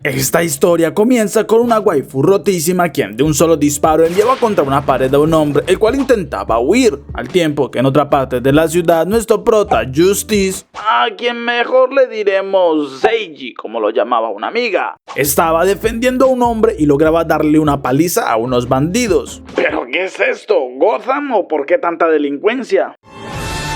Esta historia comienza con una waifu rotísima quien de un solo disparo enviaba contra una pared a un hombre el cual intentaba huir, al tiempo que en otra parte de la ciudad nuestro prota Justice, a quien mejor le diremos Seiji como lo llamaba una amiga, estaba defendiendo a un hombre y lograba darle una paliza a unos bandidos. ¿Pero qué es esto? ¿Gotham o por qué tanta delincuencia?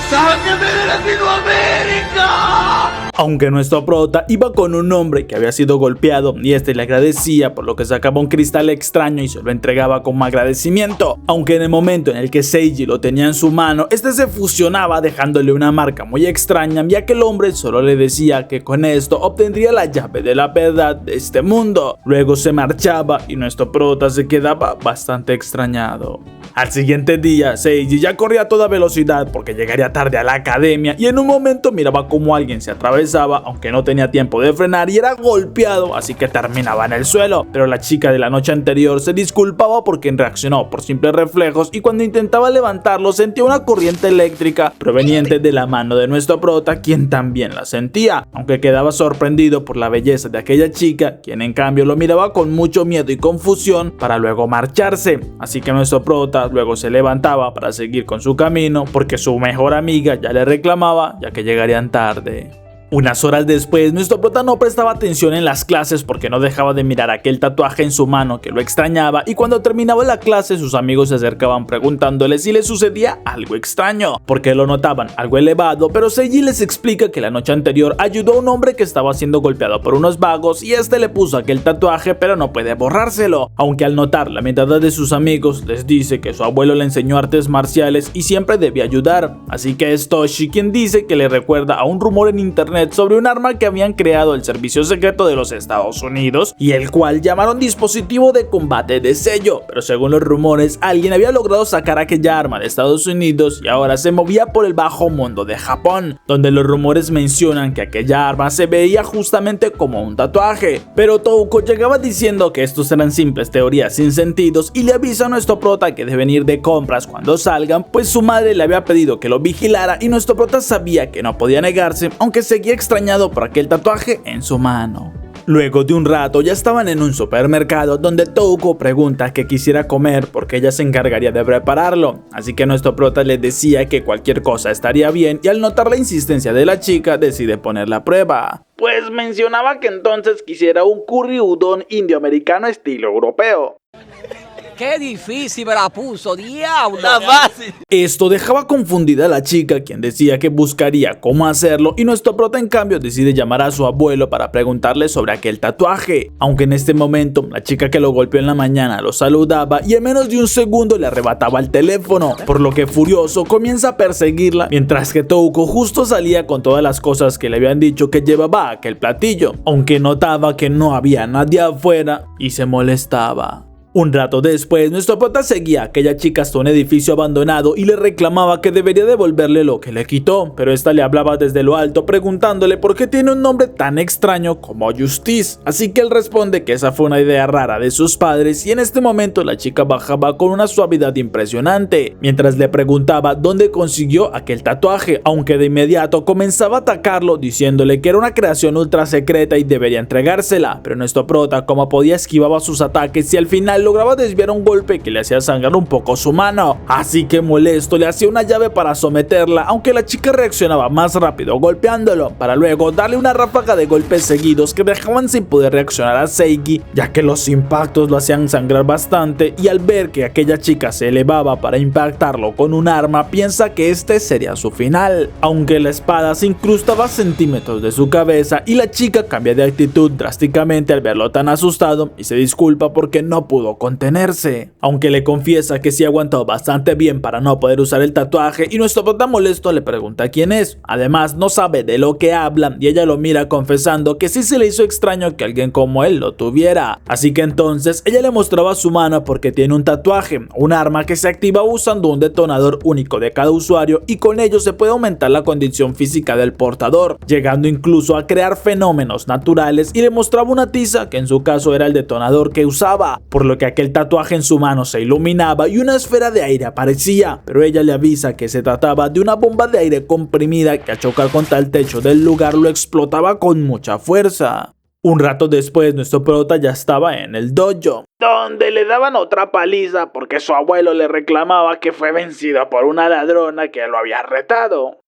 ¡Sáquenme de Latinoamérica! Aunque nuestro prota iba con un hombre que había sido golpeado y este le agradecía, por lo que sacaba un cristal extraño y se lo entregaba como agradecimiento. Aunque en el momento en el que Seiji lo tenía en su mano, este se fusionaba dejándole una marca muy extraña, ya que el hombre solo le decía que con esto obtendría la llave de la verdad de este mundo. Luego se marchaba y nuestro prota se quedaba bastante extrañado. Al siguiente día, Seiji ya corría a toda velocidad porque llegaría tarde a la academia y en un momento miraba como alguien se atravesaba, aunque no tenía tiempo de frenar y era golpeado, así que terminaba en el suelo. Pero la chica de la noche anterior se disculpaba porque reaccionó por simples reflejos y cuando intentaba levantarlo sentía una corriente eléctrica proveniente de la mano de nuestro prota, quien también la sentía, aunque quedaba sorprendido por la belleza de aquella chica, quien en cambio lo miraba con mucho miedo y confusión para luego marcharse. Así que nuestro prota luego se levantaba para seguir con su camino porque su mejor amiga ya le reclamaba ya que llegarían tarde. Unas horas después, nuestro prota no prestaba atención en las clases porque no dejaba de mirar aquel tatuaje en su mano que lo extrañaba, y cuando terminaba la clase sus amigos se acercaban preguntándole si le sucedía algo extraño, porque lo notaban algo elevado, pero Seiji les explica que la noche anterior ayudó a un hombre que estaba siendo golpeado por unos vagos y este le puso aquel tatuaje pero no puede borrárselo, aunque al notar la mirada de sus amigos les dice que su abuelo le enseñó artes marciales y siempre debía ayudar, así que es Toshi quien dice que le recuerda a un rumor en internet sobre un arma que habían creado el servicio secreto de los Estados Unidos y el cual llamaron dispositivo de combate de sello, pero según los rumores alguien había logrado sacar aquella arma de Estados Unidos y ahora se movía por el bajo mundo de Japón, donde los rumores mencionan que aquella arma se veía justamente como un tatuaje, pero Touko llegaba diciendo que estos eran simples teorías sin sentidos y le avisa a nuestro prota que deben ir de compras cuando salgan, pues su madre le había pedido que lo vigilara y nuestro prota sabía que no podía negarse, aunque seguía extrañado por aquel tatuaje en su mano. Luego de un rato ya estaban en un supermercado donde Touko pregunta qué quisiera comer porque ella se encargaría de prepararlo, así que nuestro prota le decía que cualquier cosa estaría bien y al notar la insistencia de la chica decide ponerla a prueba. Pues mencionaba que entonces quisiera un curry udon indioamericano estilo europeo. ¡Qué difícil me la puso, diablo! ¡Está fácil! Esto dejaba confundida a la chica, quien decía que buscaría cómo hacerlo, y nuestro prota en cambio decide llamar a su abuelo para preguntarle sobre aquel tatuaje, aunque en este momento la chica que lo golpeó en la mañana lo saludaba y en menos de un segundo le arrebataba el teléfono, por lo que furioso comienza a perseguirla, mientras que Touko justo salía con todas las cosas que le habían dicho que llevaba aquel platillo, aunque notaba que no había nadie afuera y se molestaba. Un rato después, nuestro prota seguía a aquella chica hasta un edificio abandonado y le reclamaba que debería devolverle lo que le quitó, pero esta le hablaba desde lo alto preguntándole por qué tiene un nombre tan extraño como Justice, así que él responde que esa fue una idea rara de sus padres y en este momento la chica bajaba con una suavidad impresionante, mientras le preguntaba dónde consiguió aquel tatuaje, aunque de inmediato comenzaba a atacarlo diciéndole que era una creación ultra secreta y debería entregársela, pero nuestro prota como podía esquivaba sus ataques y al final lograba desviar un golpe que le hacía sangrar un poco su mano, así que molesto le hacía una llave para someterla, aunque la chica reaccionaba más rápido golpeándolo, para luego darle una ráfaga de golpes seguidos que dejaban sin poder reaccionar a Seiji, ya que los impactos lo hacían sangrar bastante, y al ver que aquella chica se elevaba para impactarlo con un arma, piensa que este sería su final, aunque la espada se incrustaba a centímetros de su cabeza y la chica cambia de actitud drásticamente al verlo tan asustado y se disculpa porque no pudo contenerse, aunque le confiesa que sí aguantó bastante bien para no poder usar el tatuaje y nuestro prota molesto le pregunta quién es, además no sabe de lo que hablan y ella lo mira confesando que sí se le hizo extraño que alguien como él lo tuviera, así que entonces ella le mostraba su mano porque tiene un tatuaje, un arma que se activa usando un detonador único de cada usuario y con ello se puede aumentar la condición física del portador, llegando incluso a crear fenómenos naturales, y le mostraba una tiza que en su caso era el detonador que usaba, por lo que aquel tatuaje en su mano se iluminaba y una esfera de aire aparecía, pero ella le avisa que se trataba de una bomba de aire comprimida que al chocar contra el techo del lugar lo explotaba con mucha fuerza. Un rato después, nuestro prota ya estaba en el dojo, donde le daban otra paliza porque su abuelo le reclamaba que fue vencido por una ladrona que lo había retado.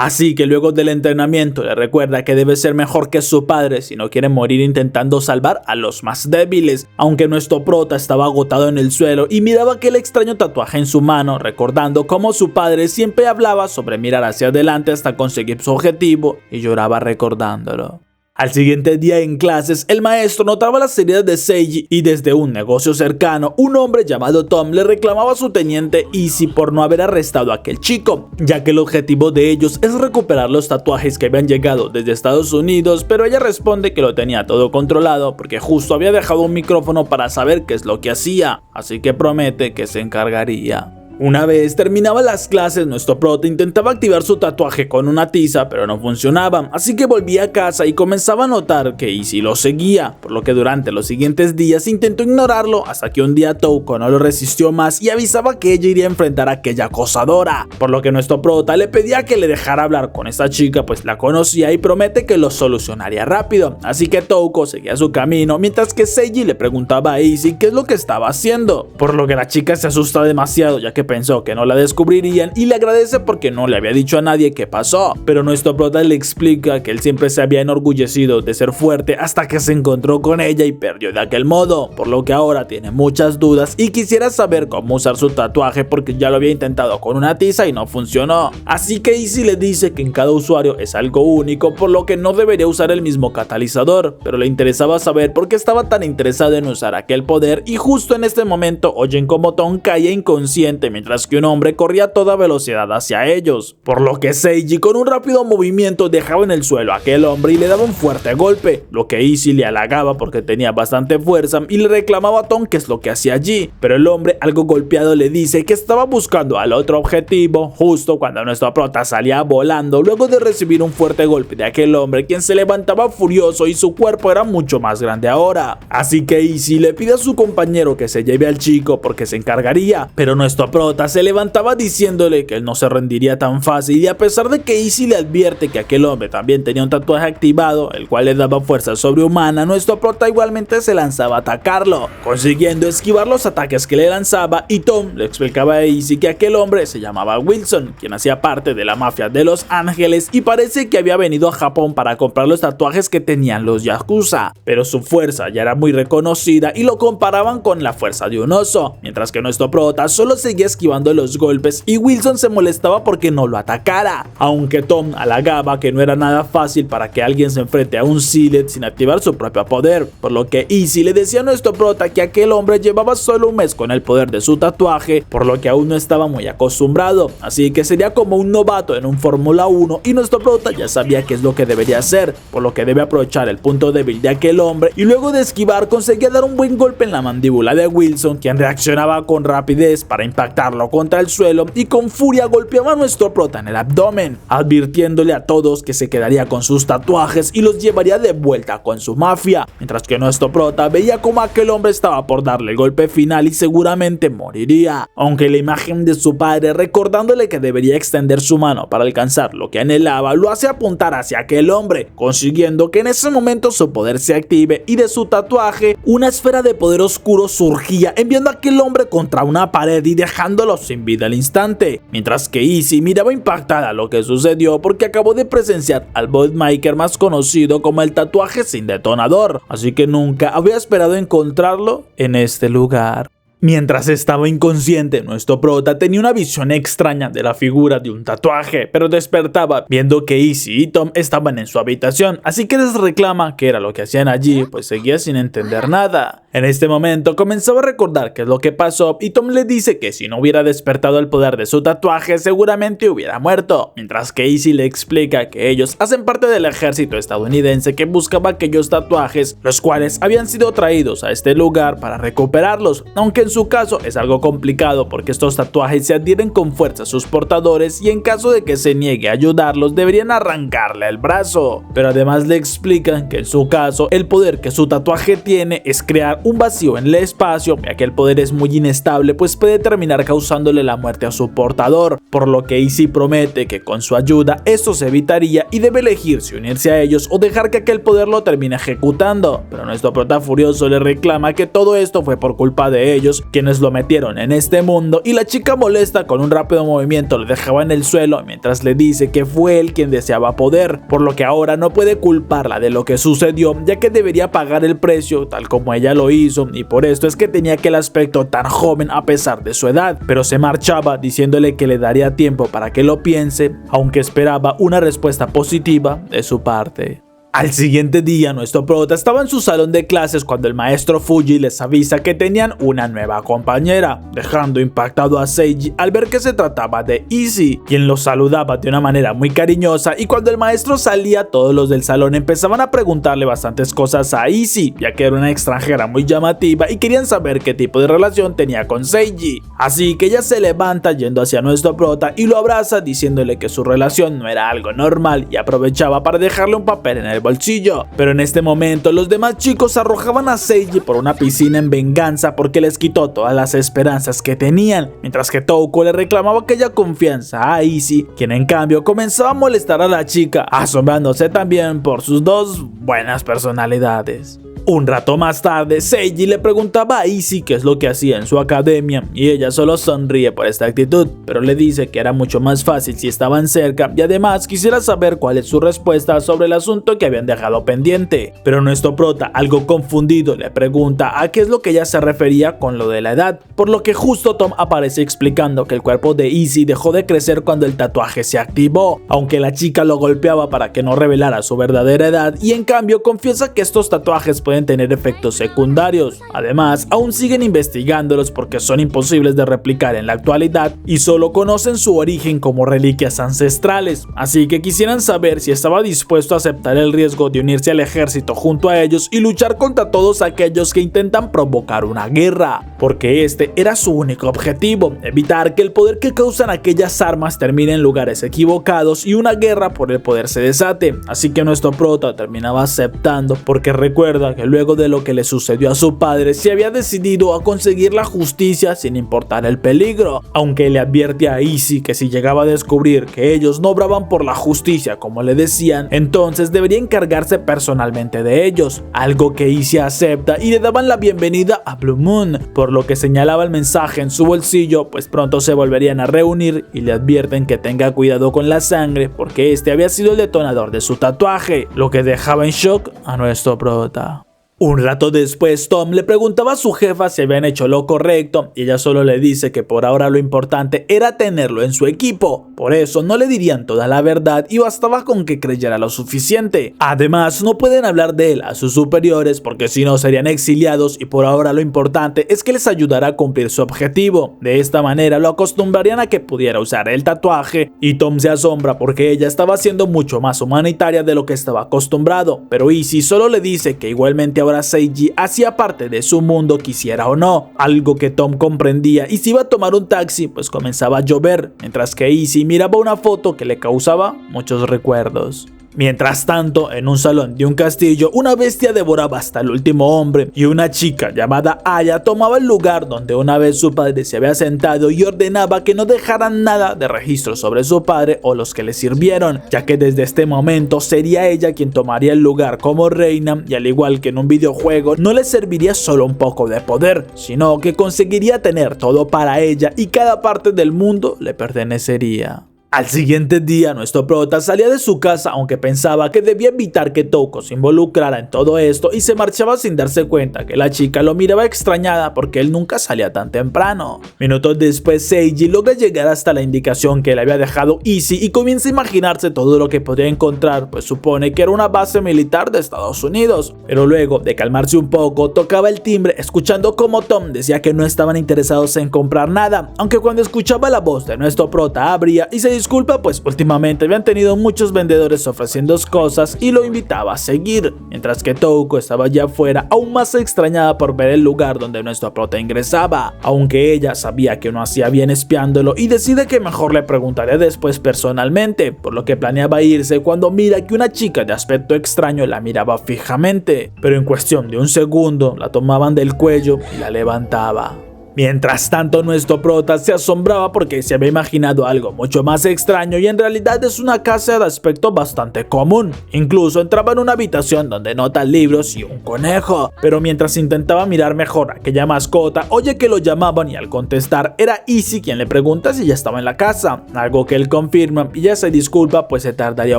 Así que luego del entrenamiento le recuerda que debe ser mejor que su padre si no quiere morir intentando salvar a los más débiles, aunque nuestro prota estaba agotado en el suelo y miraba aquel extraño tatuaje en su mano, recordando cómo su padre siempre hablaba sobre mirar hacia adelante hasta conseguir su objetivo y lloraba recordándolo. Al siguiente día en clases, el maestro notaba las heridas de Seiji y desde un negocio cercano, un hombre llamado Tom le reclamaba a su teniente Izzy por no haber arrestado a aquel chico, ya que el objetivo de ellos es recuperar los tatuajes que habían llegado desde Estados Unidos, pero ella responde que lo tenía todo controlado porque justo había dejado un micrófono para saber qué es lo que hacía, así que promete que se encargaría. Una vez terminaba las clases, nuestro prota intentaba activar su tatuaje con una tiza, pero no funcionaba, así que volvía a casa y comenzaba a notar que Izzy lo seguía, por lo que durante los siguientes días intentó ignorarlo hasta que un día Touko no lo resistió más y avisaba que ella iría a enfrentar a aquella acosadora, por lo que nuestro prota le pedía que le dejara hablar con esta chica pues la conocía y promete que lo solucionaría rápido, así que Touko seguía su camino mientras que Seiji le preguntaba a Izzy qué es lo que estaba haciendo, por lo que la chica se asusta demasiado ya que pensó que no la descubrirían y le agradece porque no le había dicho a nadie qué pasó, pero nuestro prota le explica que él siempre se había enorgullecido de ser fuerte hasta que se encontró con ella y perdió de aquel modo, por lo que ahora tiene muchas dudas y quisiera saber cómo usar su tatuaje porque ya lo había intentado con una tiza y no funcionó, así que Izzy le dice que en cada usuario es algo único, por lo que no debería usar el mismo catalizador, pero le interesaba saber por qué estaba tan interesado en usar aquel poder y justo en este momento oyen como Tom cae inconsciente mientras que un hombre corría a toda velocidad hacia ellos, por lo que Seiji con un rápido movimiento dejaba en el suelo a aquel hombre y le daba un fuerte golpe, lo que Izzy le halagaba porque tenía bastante fuerza y le reclamaba a Tom qué es lo que hacía allí, pero el hombre algo golpeado le dice que estaba buscando al otro objetivo justo cuando nuestro prota salía volando luego de recibir un fuerte golpe de aquel hombre quien se levantaba furioso y su cuerpo era mucho más grande ahora, así que Izzy le pide a su compañero que se lleve al chico porque se encargaría, pero nuestro prota se levantaba diciéndole que él no se rendiría tan fácil y a pesar de que Izzy le advierte que aquel hombre también tenía un tatuaje activado el cual le daba fuerza sobrehumana, nuestro prota igualmente se lanzaba a atacarlo, consiguiendo esquivar los ataques que le lanzaba y Tom le explicaba a Izzy que aquel hombre se llamaba Wilson, quien hacía parte de la mafia de Los Ángeles y parece que había venido a Japón para comprar los tatuajes que tenían los Yakuza, pero su fuerza ya era muy reconocida y lo comparaban con la fuerza de un oso, mientras que nuestro prota solo seguía esquivando los golpes y Wilson se molestaba porque no lo atacara, aunque Tom halagaba que no era nada fácil para que alguien se enfrente a un Sealet sin activar su propio poder, por lo que Izzy le decía a nuestro prota que aquel hombre llevaba solo un mes con el poder de su tatuaje, por lo que aún no estaba muy acostumbrado, así que sería como un novato en un Fórmula 1 y nuestro prota ya sabía qué es lo que debería hacer, por lo que debe aprovechar el punto débil de aquel hombre y luego de esquivar conseguía dar un buen golpe en la mandíbula de Wilson, quien reaccionaba con rapidez para impactarlo contra el suelo y con furia golpeaba a nuestro prota en el abdomen, advirtiéndole a todos que se quedaría con sus tatuajes y los llevaría de vuelta con su mafia, mientras que nuestro prota veía como aquel hombre estaba por darle el golpe final y seguramente moriría, aunque la imagen de su padre recordándole que debería extender su mano para alcanzar lo que anhelaba lo hace apuntar hacia aquel hombre, consiguiendo que en ese momento su poder se active y de su tatuaje una esfera de poder oscuro surgía enviando a aquel hombre contra una pared y dejándolo sin vida al instante, mientras que Izzy miraba impactada lo que sucedió porque acabó de presenciar al Bootmaker más conocido como el tatuaje sin detonador, así que nunca había esperado encontrarlo en este lugar. Mientras estaba inconsciente, nuestro prota tenía una visión extraña de la figura de un tatuaje, pero despertaba viendo que Izzy y Tom estaban en su habitación, así que les reclama qué era lo que hacían allí, pues seguía sin entender nada. En este momento comenzaba a recordar qué es lo que pasó y Tom le dice que si no hubiera despertado el poder de su tatuaje seguramente hubiera muerto, mientras que Izzy le explica que ellos hacen parte del ejército estadounidense que buscaba aquellos tatuajes, los cuales habían sido traídos a este lugar para recuperarlos, aunque en su caso es algo complicado porque estos tatuajes se adhieren con fuerza a sus portadores y en caso de que se niegue a ayudarlos deberían arrancarle el brazo. Pero además le explican que en su caso el poder que su tatuaje tiene es crear un vacío en el espacio, ya que el poder es muy inestable pues puede terminar causándole la muerte a su portador, por lo que Izzy promete que con su ayuda esto se evitaría y debe elegir si unirse a ellos o dejar que aquel poder lo termine ejecutando. Pero nuestro prota furioso le reclama que todo esto fue por culpa de ellos, quienes lo metieron en este mundo, y la chica molesta con un rápido movimiento le dejaba en el suelo mientras le dice que fue él quien deseaba poder, por lo que ahora no puede culparla de lo que sucedió, ya que debería pagar el precio tal como ella lo hizo, y por esto es que tenía aquel aspecto tan joven a pesar de su edad, pero se marchaba diciéndole que le daría tiempo para que lo piense, aunque esperaba una respuesta positiva de su parte. Al siguiente día, nuestro prota estaba en su salón de clases cuando el maestro Fuji les avisa que tenían una nueva compañera, dejando impactado a Seiji al ver que se trataba de Izzy, quien los saludaba de una manera muy cariñosa, y cuando el maestro salía todos los del salón empezaban a preguntarle bastantes cosas a Izzy, ya que era una extranjera muy llamativa y querían saber qué tipo de relación tenía con Seiji. Así que ella se levanta yendo hacia nuestro prota y lo abraza diciéndole que su relación no era algo normal y aprovechaba para dejarle un papel en el bolsillo. Pero en este momento los demás chicos arrojaban a Seiji por una piscina en venganza porque les quitó todas las esperanzas que tenían, mientras que Touko le reclamaba aquella confianza a Izzy, quien en cambio comenzaba a molestar a la chica, asombrándose también por sus dos buenas personalidades. Un rato más tarde, Seiji le preguntaba a Izzy qué es lo que hacía en su academia y ella solo sonríe por esta actitud, pero le dice que era mucho más fácil si estaban cerca y además quisiera saber cuál es su respuesta sobre el asunto que habían dejado pendiente. Pero nuestro prota, algo confundido, le pregunta a qué es lo que ella se refería con lo de la edad, por lo que justo Tom aparece explicando que el cuerpo de Izzy dejó de crecer cuando el tatuaje se activó, aunque la chica lo golpeaba para que no revelara su verdadera edad y en cambio confiesa que estos tatuajes pueden tener efectos secundarios. Además, aún siguen investigándolos porque son imposibles de replicar en la actualidad y solo conocen su origen como reliquias ancestrales, así que quisieran saber si estaba dispuesto a aceptar el riesgo de unirse al ejército junto a ellos y luchar contra todos aquellos que intentan provocar una guerra, porque este era su único objetivo, evitar que el poder que causan aquellas armas termine en lugares equivocados y una guerra por el poder se desate. Así que nuestro prota terminaba aceptando porque recuerda que luego de lo que le sucedió a su padre se había decidido a conseguir la justicia sin importar el peligro, aunque le advierte a Izzy que si llegaba a descubrir que ellos no obraban por la justicia como le decían, entonces debería encargarse personalmente de ellos, algo que Izzy acepta y le daban la bienvenida a Blue Moon, por lo que señalaba el mensaje en su bolsillo, pues pronto se volverían a reunir y le advierten que tenga cuidado con la sangre porque este había sido el detonador de su tatuaje, lo que dejaba en shock a nuestro prota. Un rato después, Tom le preguntaba a su jefa si habían hecho lo correcto y ella solo le dice que por ahora lo importante era tenerlo en su equipo, por eso no le dirían toda la verdad y bastaba con que creyera lo suficiente. Además, no pueden hablar de él a sus superiores porque si no serían exiliados y por ahora lo importante es que les ayudara a cumplir su objetivo. De esta manera lo acostumbrarían a que pudiera usar el tatuaje y Tom se asombra porque ella estaba siendo mucho más humanitaria de lo que estaba acostumbrado, pero Izzy solo le dice que igualmente ahora Seiji hacía parte de su mundo quisiera o no, algo que Tom comprendía y si iba a tomar un taxi pues comenzaba a llover, mientras que Izzy miraba una foto que le causaba muchos recuerdos. Mientras tanto, en un salón de un castillo, una bestia devoraba hasta el último hombre y una chica llamada Aya tomaba el lugar donde una vez su padre se había sentado y ordenaba que no dejaran nada de registro sobre su padre o los que le sirvieron, ya que desde este momento sería ella quien tomaría el lugar como reina y al igual que en un videojuego no le serviría solo un poco de poder, sino que conseguiría tener todo para ella y cada parte del mundo le pertenecería. Al siguiente día, nuestro prota salía de su casa aunque pensaba que debía evitar que Touko se involucrara en todo esto y se marchaba sin darse cuenta que la chica lo miraba extrañada porque él nunca salía tan temprano. Minutos después, Seiji logra llegar hasta la indicación que le había dejado Izzy y comienza a imaginarse todo lo que podría encontrar, pues supone que era una base militar de Estados Unidos. Pero luego de calmarse un poco, tocaba el timbre escuchando como Tom decía que no estaban interesados en comprar nada, aunque cuando escuchaba la voz de nuestro prota abría y se disculpa, pues últimamente habían tenido muchos vendedores ofreciendo cosas y lo invitaba a seguir, mientras que Touko estaba allá afuera, aún más extrañada por ver el lugar donde nuestro prota ingresaba, aunque ella sabía que no hacía bien espiándolo y decide que mejor le preguntaría después personalmente, por lo que planeaba irse cuando mira que una chica de aspecto extraño la miraba fijamente, pero en cuestión de un segundo la tomaban del cuello y la levantaba. Mientras tanto, nuestro prota se asombraba porque se había imaginado algo mucho más extraño y en realidad es una casa de aspecto bastante común. Incluso entraba en una habitación donde nota libros y un conejo, pero mientras intentaba mirar mejor a aquella mascota, oye que lo llamaban y al contestar era Izzy quien le pregunta si ya estaba en la casa, algo que él confirma y ya se disculpa pues se tardaría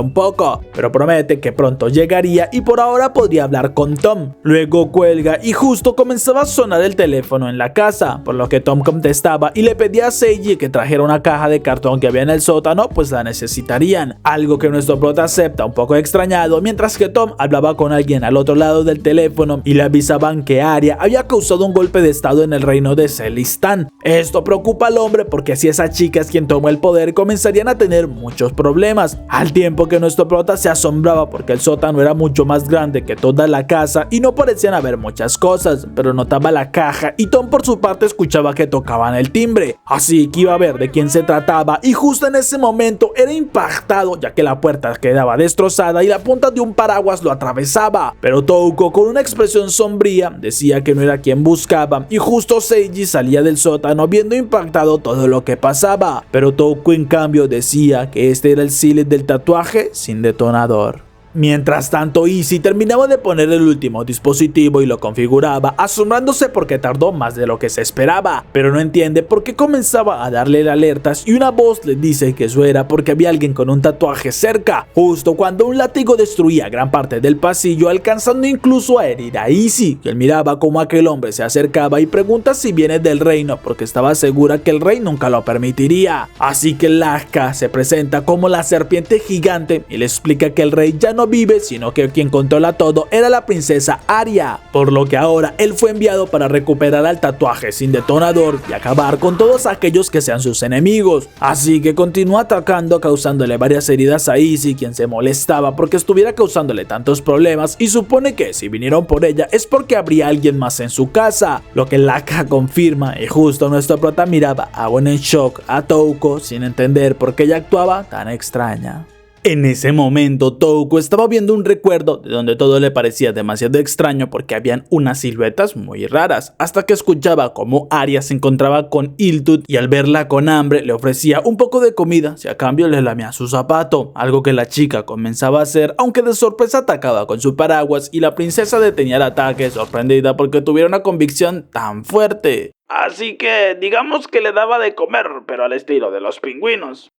un poco, pero promete que pronto llegaría y por ahora podría hablar con Tom. Luego cuelga y justo comenzaba a sonar el teléfono en la casa, por lo que Tom contestaba y le pedía a Seiji que trajera una caja de cartón que había en el sótano, pues la necesitarían, algo que nuestro prota acepta un poco extrañado, mientras que Tom hablaba con alguien al otro lado del teléfono y le avisaban que Arya había causado un golpe de estado en el reino de Celestan. Esto preocupa al hombre porque si esa chica es quien toma el poder comenzarían a tener muchos problemas, al tiempo que nuestro prota se asombraba porque el sótano era mucho más grande que toda la casa y no parecían haber muchas cosas, pero notaba la caja y Tom por su parte escuchaba que tocaban el timbre, así que iba a ver de quién se trataba y justo en ese momento era impactado ya que la puerta quedaba destrozada y la punta de un paraguas lo atravesaba, pero Touko con una expresión sombría decía que no era quien buscaba y justo Seiji salía del sótano viendo impactado todo lo que pasaba, pero Touko en cambio decía que este era el seal del tatuaje sin detonador. Mientras tanto, Izzy terminaba de poner el último dispositivo y lo configuraba, asombrándose porque tardó más de lo que se esperaba, pero no entiende por qué comenzaba a darle alertas y una voz le dice que eso era porque había alguien con un tatuaje cerca, justo cuando un látigo destruía gran parte del pasillo, alcanzando incluso a herir a Izzy, quien miraba como aquel hombre se acercaba y pregunta si viene del reino porque estaba segura que el rey nunca lo permitiría. Así que Laska se presenta como la serpiente gigante y le explica que el rey ya no vive, sino que quien controla todo era la princesa Arya, por lo que ahora él fue enviado para recuperar al tatuaje sin detonador y acabar con todos aquellos que sean sus enemigos. Así que continúa atacando, causándole varias heridas a Izzy, quien se molestaba porque estuviera causándole tantos problemas y supone que si vinieron por ella es porque habría alguien más en su casa, lo que Laska confirma y justo nuestro prota miraba aún en shock a Touko sin entender por qué ella actuaba tan extraña. En ese momento, Touko estaba viendo un recuerdo de donde todo le parecía demasiado extraño porque habían unas siluetas muy raras, hasta que escuchaba cómo Arya se encontraba con Hiltut y al verla con hambre le ofrecía un poco de comida si a cambio le lamía su zapato, algo que la chica comenzaba a hacer, aunque de sorpresa atacaba con su paraguas y la princesa detenía el ataque sorprendida porque tuviera una convicción tan fuerte. Así que digamos que le daba de comer, pero al estilo de los pingüinos.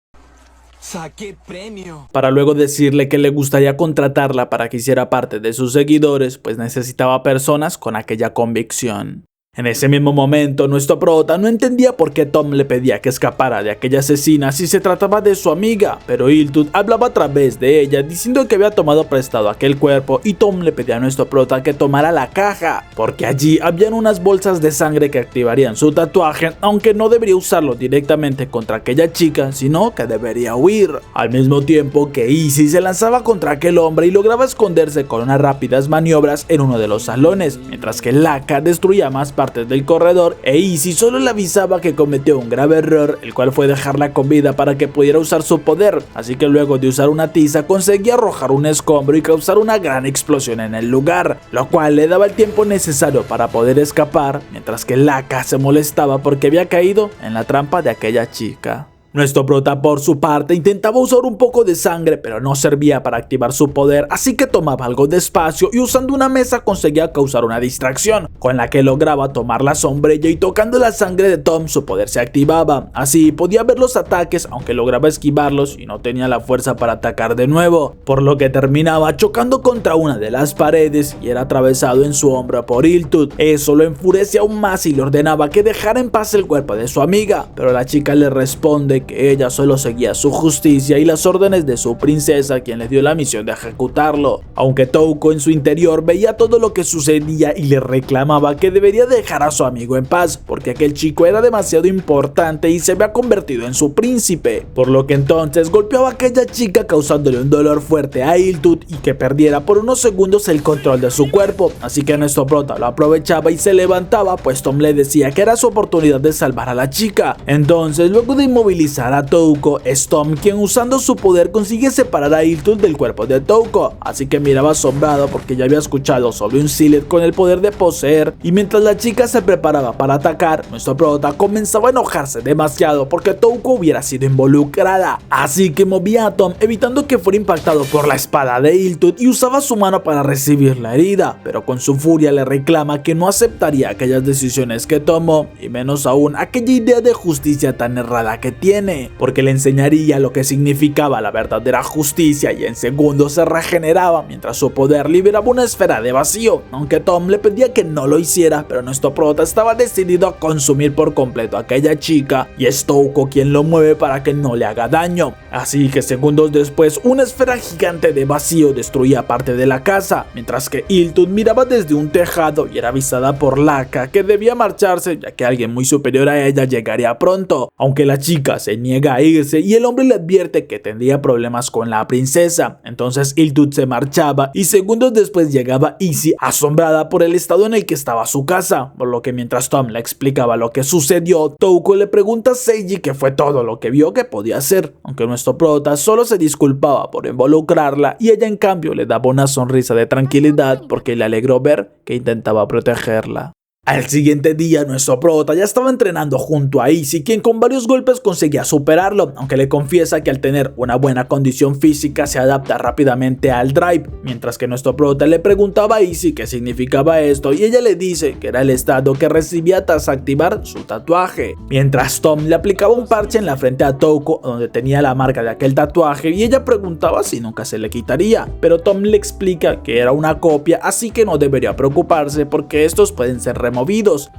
¡Saqué premio! Para luego decirle que le gustaría contratarla para que hiciera parte de sus seguidores, pues necesitaba personas con aquella convicción. En ese mismo momento, nuestro prota no entendía por qué Tom le pedía que escapara de aquella asesina si se trataba de su amiga, pero Hiltut hablaba a través de ella diciendo que había tomado prestado aquel cuerpo y Tom le pedía a nuestro prota que tomara la caja, porque allí habían unas bolsas de sangre que activarían su tatuaje, aunque no debería usarlo directamente contra aquella chica, sino que debería huir. Al mismo tiempo que Izzy se lanzaba contra aquel hombre y lograba esconderse con unas rápidas maniobras en uno de los salones, mientras que Laska destruía más partes del corredor e Izzy solo le avisaba que cometió un grave error, el cual fue dejarla con vida para que pudiera usar su poder, así que luego de usar una tiza conseguía arrojar un escombro y causar una gran explosión en el lugar, lo cual le daba el tiempo necesario para poder escapar, mientras que Laska se molestaba porque había caído en la trampa de aquella chica. Nuestro prota por su parte intentaba usar un poco de sangre, pero no servía para activar su poder, así que tomaba algo de espacio y usando una mesa conseguía causar una distracción, con la que lograba tomar la sombrilla y tocando la sangre de Tom su poder se activaba. Así podía ver los ataques aunque lograba esquivarlos y no tenía la fuerza para atacar de nuevo, por lo que terminaba chocando contra una de las paredes y era atravesado en su hombro por Hiltut. Eso lo enfurecía aún más y le ordenaba que dejara en paz el cuerpo de su amiga, pero la chica le responde responde que ella solo seguía su justicia y las órdenes de su princesa, quien le dio la misión de ejecutarlo, aunque Touko en su interior veía todo lo que sucedía y le reclamaba que debería dejar a su amigo en paz, porque aquel chico era demasiado importante y se había convertido en su príncipe, por lo que entonces golpeaba a aquella chica causándole un dolor fuerte a Hiltut y que perdiera por unos segundos el control de su cuerpo, así que nuestro prota lo aprovechaba y se levantaba, pues Tom le decía que era su oportunidad de salvar a la chica. Entonces, luego de inmovilizar a Touko, es Tom quien usando su poder consigue separar a Hiltut del cuerpo de Touko, así que miraba asombrado porque ya había escuchado sobre un Silet con el poder de poseer, y mientras la chica se preparaba para atacar, nuestro prota comenzaba a enojarse demasiado porque Touko hubiera sido involucrada, así que movía a Tom evitando que fuera impactado por la espada de Hiltut y usaba su mano para recibir la herida, pero con su furia le reclama que no aceptaría aquellas decisiones que tomó, y menos aún aquella idea de justicia tan errada que tiene, porque le enseñaría lo que significaba la verdadera justicia y en segundos se regeneraba mientras su poder liberaba una esfera de vacío, aunque Tom le pedía que no lo hiciera, pero nuestro prota estaba decidido a consumir por completo a aquella chica y es Touko quien lo mueve para que no le haga daño, así que segundos después una esfera gigante de vacío destruía parte de la casa, mientras que Hiltut miraba desde un tejado y era avisada por Laka que debía marcharse ya que alguien muy superior a ella llegaría pronto, aunque la chica se niega a irse y el hombre le advierte que tendría problemas con la princesa. Entonces Hiltut se marchaba y segundos después llegaba Izzy asombrada por el estado en el que estaba su casa, por lo que mientras Tom le explicaba lo que sucedió, Touko le pregunta a Seiji qué fue todo lo que vio que podía hacer, aunque nuestro prota solo se disculpaba por involucrarla y ella en cambio le daba una sonrisa de tranquilidad porque le alegró ver que intentaba protegerla. Al siguiente día, nuestro prota ya estaba entrenando junto a Izzy, quien con varios golpes conseguía superarlo, aunque le confiesa que al tener una buena condición física se adapta rápidamente al drive, mientras que nuestro prota le preguntaba a Izzy qué significaba esto y ella le dice que era el estado que recibía tras activar su tatuaje, mientras Tom le aplicaba un parche en la frente a Touko donde tenía la marca de aquel tatuaje y ella preguntaba si nunca se le quitaría, pero Tom le explica que era una copia, así que no debería preocuparse porque estos pueden ser removidos,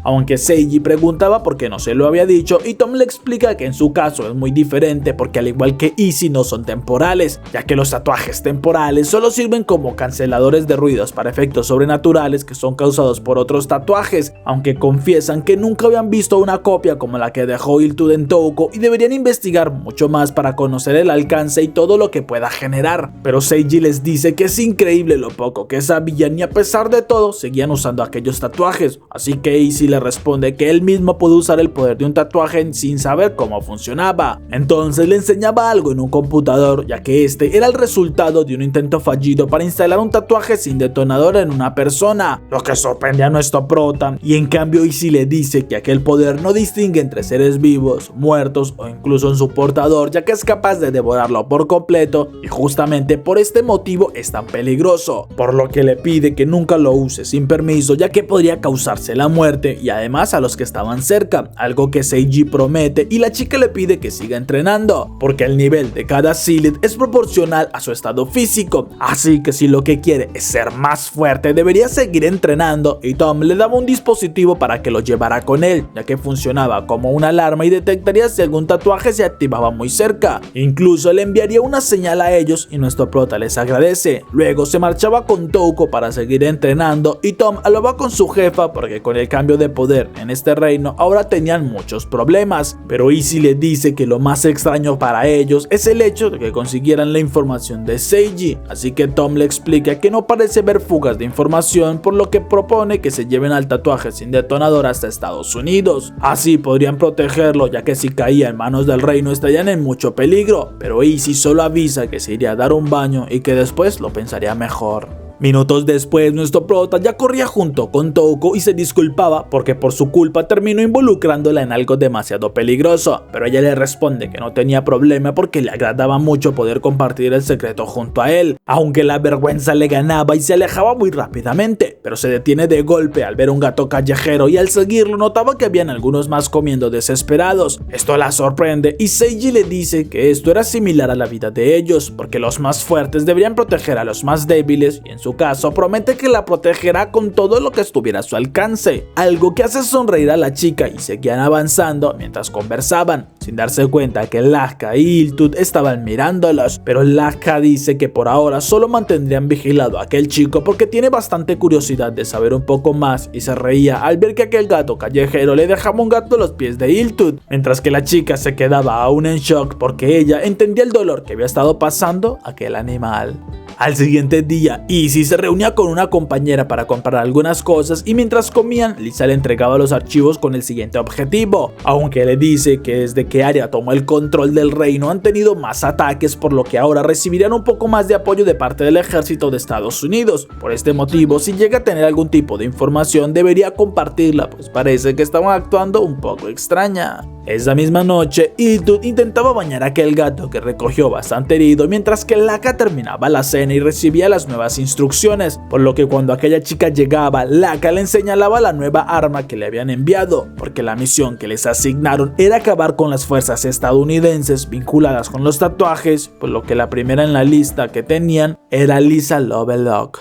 aunque Seiji preguntaba por qué no se lo había dicho y Tom le explica que en su caso es muy diferente porque al igual que Izzy no son temporales, ya que los tatuajes temporales solo sirven como canceladores de ruidos para efectos sobrenaturales que son causados por otros tatuajes, aunque confiesan que nunca habían visto una copia como la que dejó Hiltut en Touko y deberían investigar mucho más para conocer el alcance y todo lo que pueda generar, pero Seiji les dice que es increíble lo poco que sabían y a pesar de todo seguían usando aquellos tatuajes, así que Izzy le responde que él mismo puede usar el poder de un tatuaje sin saber cómo funcionaba. Entonces le enseñaba algo en un computador, ya que este era el resultado de un intento fallido para instalar un tatuaje sin detonador en una persona, lo que sorprende a nuestro prota, y en cambio Izzy le dice que aquel poder no distingue entre seres vivos, muertos o incluso en su portador, ya que es capaz de devorarlo por completo y justamente por este motivo es tan peligroso, por lo que le pide que nunca lo use sin permiso, ya que podría causarse la muerte y además a los que estaban cerca, algo que Seiji promete y la chica le pide que siga entrenando, porque el nivel de cada Silet es proporcional a su estado físico, así que si lo que quiere es ser más fuerte debería seguir entrenando y Tom le daba un dispositivo para que lo llevara con él, ya que funcionaba como una alarma y detectaría si algún tatuaje se activaba muy cerca, incluso le enviaría una señal a ellos y nuestro prota les agradece. Luego se marchaba con Touko para seguir entrenando y Tom hablaba con su jefa porque con el cambio de poder en este reino ahora tenían muchos problemas, pero Izzy le dice que lo más extraño para ellos es el hecho de que consiguieran la información de Seiji, así que Tom le explica que no parece ver fugas de información, por lo que propone que se lleven al tatuaje sin detonador hasta Estados Unidos, así podrían protegerlo ya que si caía en manos del reino estarían en mucho peligro, pero Izzy solo avisa que se iría a dar un baño y que después lo pensaría mejor. Minutos después, nuestro prota ya corría junto con Touko y se disculpaba porque por su culpa terminó involucrándola en algo demasiado peligroso, pero ella le responde que no tenía problema porque le agradaba mucho poder compartir el secreto junto a él, aunque la vergüenza le ganaba y se alejaba muy rápidamente, pero se detiene de golpe al ver un gato callejero y al seguirlo notaba que habían algunos más comiendo desesperados. Esto la sorprende y Seiji le dice que esto era similar a la vida de ellos, porque los más fuertes deberían proteger a los más débiles y en su su caso, promete que la protegerá con todo lo que estuviera a su alcance, algo que hace sonreír a la chica y seguían avanzando mientras conversaban, sin darse cuenta que Laska y Hiltud estaban mirándolos, pero Laska dice que por ahora solo mantendrían vigilado a aquel chico porque tiene bastante curiosidad de saber un poco más y se reía al ver que aquel gato callejero le dejaba un gato a los pies de Hiltud, mientras que la chica se quedaba aún en shock porque ella entendía el dolor que había estado pasando aquel animal. Al siguiente día, Izzy se reunía con una compañera para comprar algunas cosas y mientras comían, Lisa le entregaba los archivos con el siguiente objetivo, aunque le dice que desde que Arya tomó el control del reino han tenido más ataques, por lo que ahora recibirían un poco más de apoyo de parte del ejército de Estados Unidos. Por este motivo, si llega a tener algún tipo de información debería compartirla, pues parece que estaban actuando un poco extraña. Esa misma noche, Hiltud intentaba bañar a aquel gato que recogió bastante herido mientras que Laska terminaba la cena y recibía las nuevas instrucciones, por lo que cuando aquella chica llegaba, Laska le señalaba la nueva arma que le habían enviado, porque la misión que les asignaron era acabar con las fuerzas estadounidenses vinculadas con los tatuajes, por lo que la primera en la lista que tenían era Lisa Lovelock.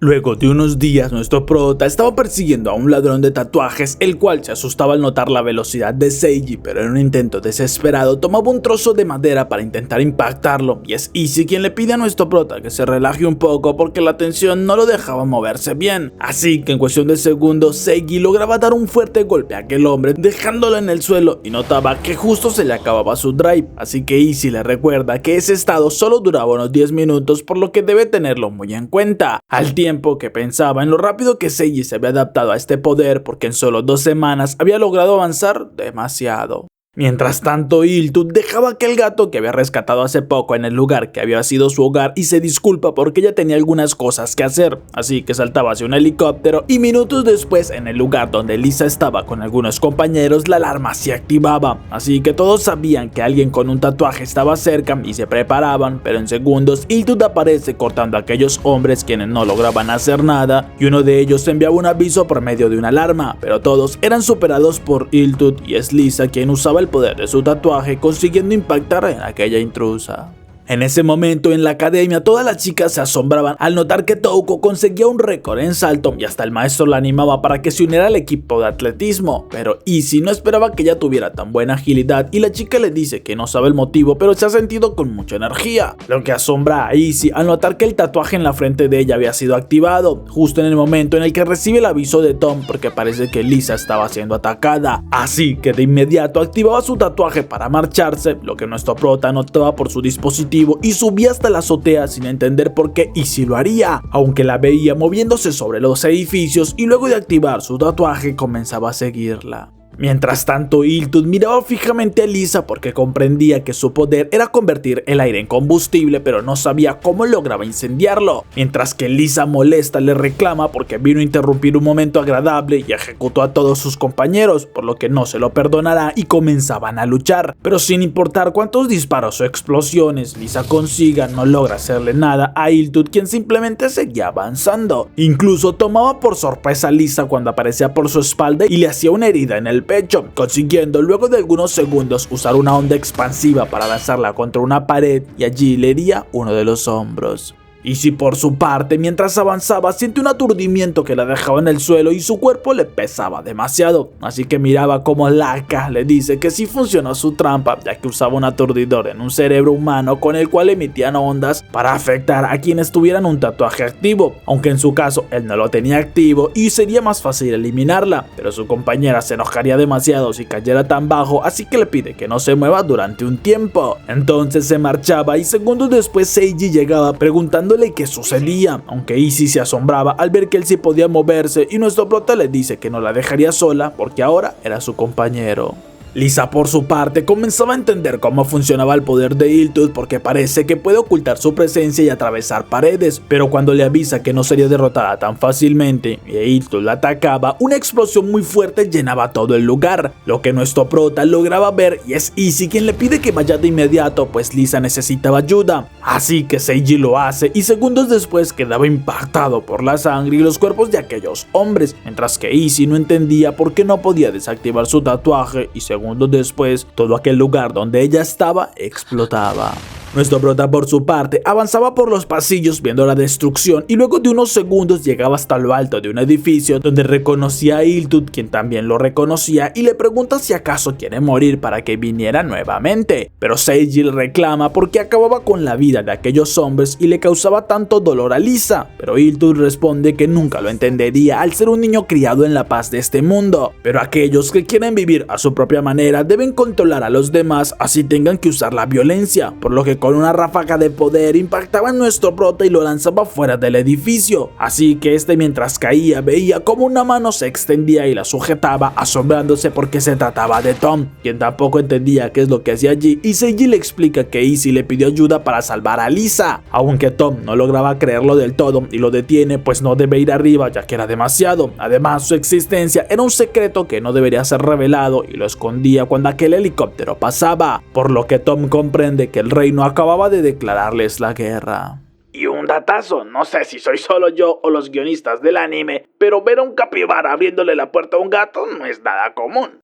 Luego de unos días, nuestro prota estaba persiguiendo a un ladrón de tatuajes, el cual se asustaba al notar la velocidad de Seiji, pero en un intento desesperado tomaba un trozo de madera para intentar impactarlo, y es Izzy quien le pide a nuestro prota que se relaje un poco porque la tensión no lo dejaba moverse bien. Así que en cuestión de segundos, Seiji lograba dar un fuerte golpe a aquel hombre, dejándolo en el suelo, y notaba que justo se le acababa su drive, así que Izzy le recuerda que ese estado solo duraba unos 10 minutos, por lo que debe tenerlo muy en cuenta. Al tiempo que pensaba en lo rápido que Seiji se había adaptado a este poder, porque en solo 2 semanas había logrado avanzar demasiado. Mientras tanto, Hiltud dejaba a aquel gato que había rescatado hace poco en el lugar que había sido su hogar y se disculpa porque ella tenía algunas cosas que hacer, así que saltaba hacia un helicóptero y minutos después, en el lugar donde Lisa estaba con algunos compañeros, la alarma se activaba, así que todos sabían que alguien con un tatuaje estaba cerca y se preparaban, pero en segundos Hiltud aparece cortando a aquellos hombres quienes no lograban hacer nada y uno de ellos enviaba un aviso por medio de una alarma, pero todos eran superados por Hiltud y es Lisa quien usaba el poder de su tatuaje consiguiendo impactar en aquella intrusa. En ese momento en la academia todas las chicas se asombraban al notar que Touko conseguía un récord en salto y hasta el maestro la animaba para que se uniera al equipo de atletismo, pero Izzy no esperaba que ella tuviera tan buena agilidad y la chica le dice que no sabe el motivo pero se ha sentido con mucha energía, lo que asombra a Izzy al notar que el tatuaje en la frente de ella había sido activado justo en el momento en el que recibe el aviso de Tom porque parece que Lisa estaba siendo atacada, así que de inmediato activaba su tatuaje para marcharse, lo que nuestro prota notaba por su dispositivo y subía hasta la azotea sin entender por qué Izzy lo haría, aunque la veía moviéndose sobre los edificios y luego de activar su tatuaje comenzaba a seguirla. Mientras tanto, Hiltud miraba fijamente a Lisa porque comprendía que su poder era convertir el aire en combustible, pero no sabía cómo lograba incendiarlo. Mientras que Lisa molesta le reclama porque vino a interrumpir un momento agradable y ejecutó a todos sus compañeros, por lo que no se lo perdonará y comenzaban a luchar. Pero sin importar cuántos disparos o explosiones Lisa consiga, no logra hacerle nada a Hiltud, quien simplemente seguía avanzando. Incluso tomaba por sorpresa a Lisa cuando aparecía por su espalda y le hacía una herida en el pecho, consiguiendo luego de algunos segundos usar una onda expansiva para lanzarla contra una pared y allí le hería uno de los hombros. Izzy por su parte, mientras avanzaba, siente un aturdimiento que la dejaba en el suelo y su cuerpo le pesaba demasiado, así que miraba como Laska le dice que sí funcionó su trampa, ya que usaba un aturdidor en un cerebro humano con el cual emitían ondas para afectar a quienes tuvieran un tatuaje activo, aunque en su caso él no lo tenía activo y sería más fácil eliminarla, pero su compañera se enojaría demasiado si cayera tan bajo, así que le pide que no se mueva durante un tiempo. Entonces se marchaba y segundos después Seiji llegaba preguntándole qué sucedía, aunque Izzy se asombraba al ver que él sí podía moverse y nuestro prota le dice que no la dejaría sola porque ahora era su compañero. Lisa por su parte comenzaba a entender cómo funcionaba el poder de Hiltud porque parece que puede ocultar su presencia y atravesar paredes, pero cuando le avisa que no sería derrotada tan fácilmente y Hiltud la atacaba, una explosión muy fuerte llenaba todo el lugar, lo que nuestro prota lograba ver y es Izzy quien le pide que vaya de inmediato pues Lisa necesitaba ayuda, así que Seiji lo hace y segundos después quedaba impactado por la sangre y los cuerpos de aquellos hombres, mientras que Izzy no entendía por qué no podía desactivar su tatuaje y segundos después todo aquel lugar donde ella estaba explotaba. Nuestro prota por su parte avanzaba por los pasillos viendo la destrucción y luego de unos segundos llegaba hasta lo alto de un edificio donde reconocía a Hiltud, quien también lo reconocía, y le pregunta si acaso quiere morir para que viniera nuevamente. Pero Seiji le reclama porque acababa con la vida de aquellos hombres y le causaba tanto dolor a Lisa, pero Hiltud responde que nunca lo entendería al ser un niño criado en la paz de este mundo. Pero aquellos que quieren vivir a su propia manera deben controlar a los demás, así tengan que usar la violencia, por lo que con una ráfaga de poder impactaba en nuestro prota y lo lanzaba fuera del edificio. Así que este, mientras caía, veía como una mano se extendía y la sujetaba, asombrándose porque se trataba de Tom, quien tampoco entendía qué es lo que hacía allí, y Seiji le explica que Izzy le pidió ayuda para salvar a Lisa, aunque Tom no lograba creerlo del todo y lo detiene, pues no debe ir arriba ya que era demasiado. Además, su existencia era un secreto que no debería ser revelado y lo escondía cuando aquel helicóptero pasaba, por lo que Tom comprende que el reino acababa de declararles la guerra. Y un datazo, no sé si soy solo yo o los guionistas del anime, pero ver a un capibara abriéndole la puerta a un gato no es nada común.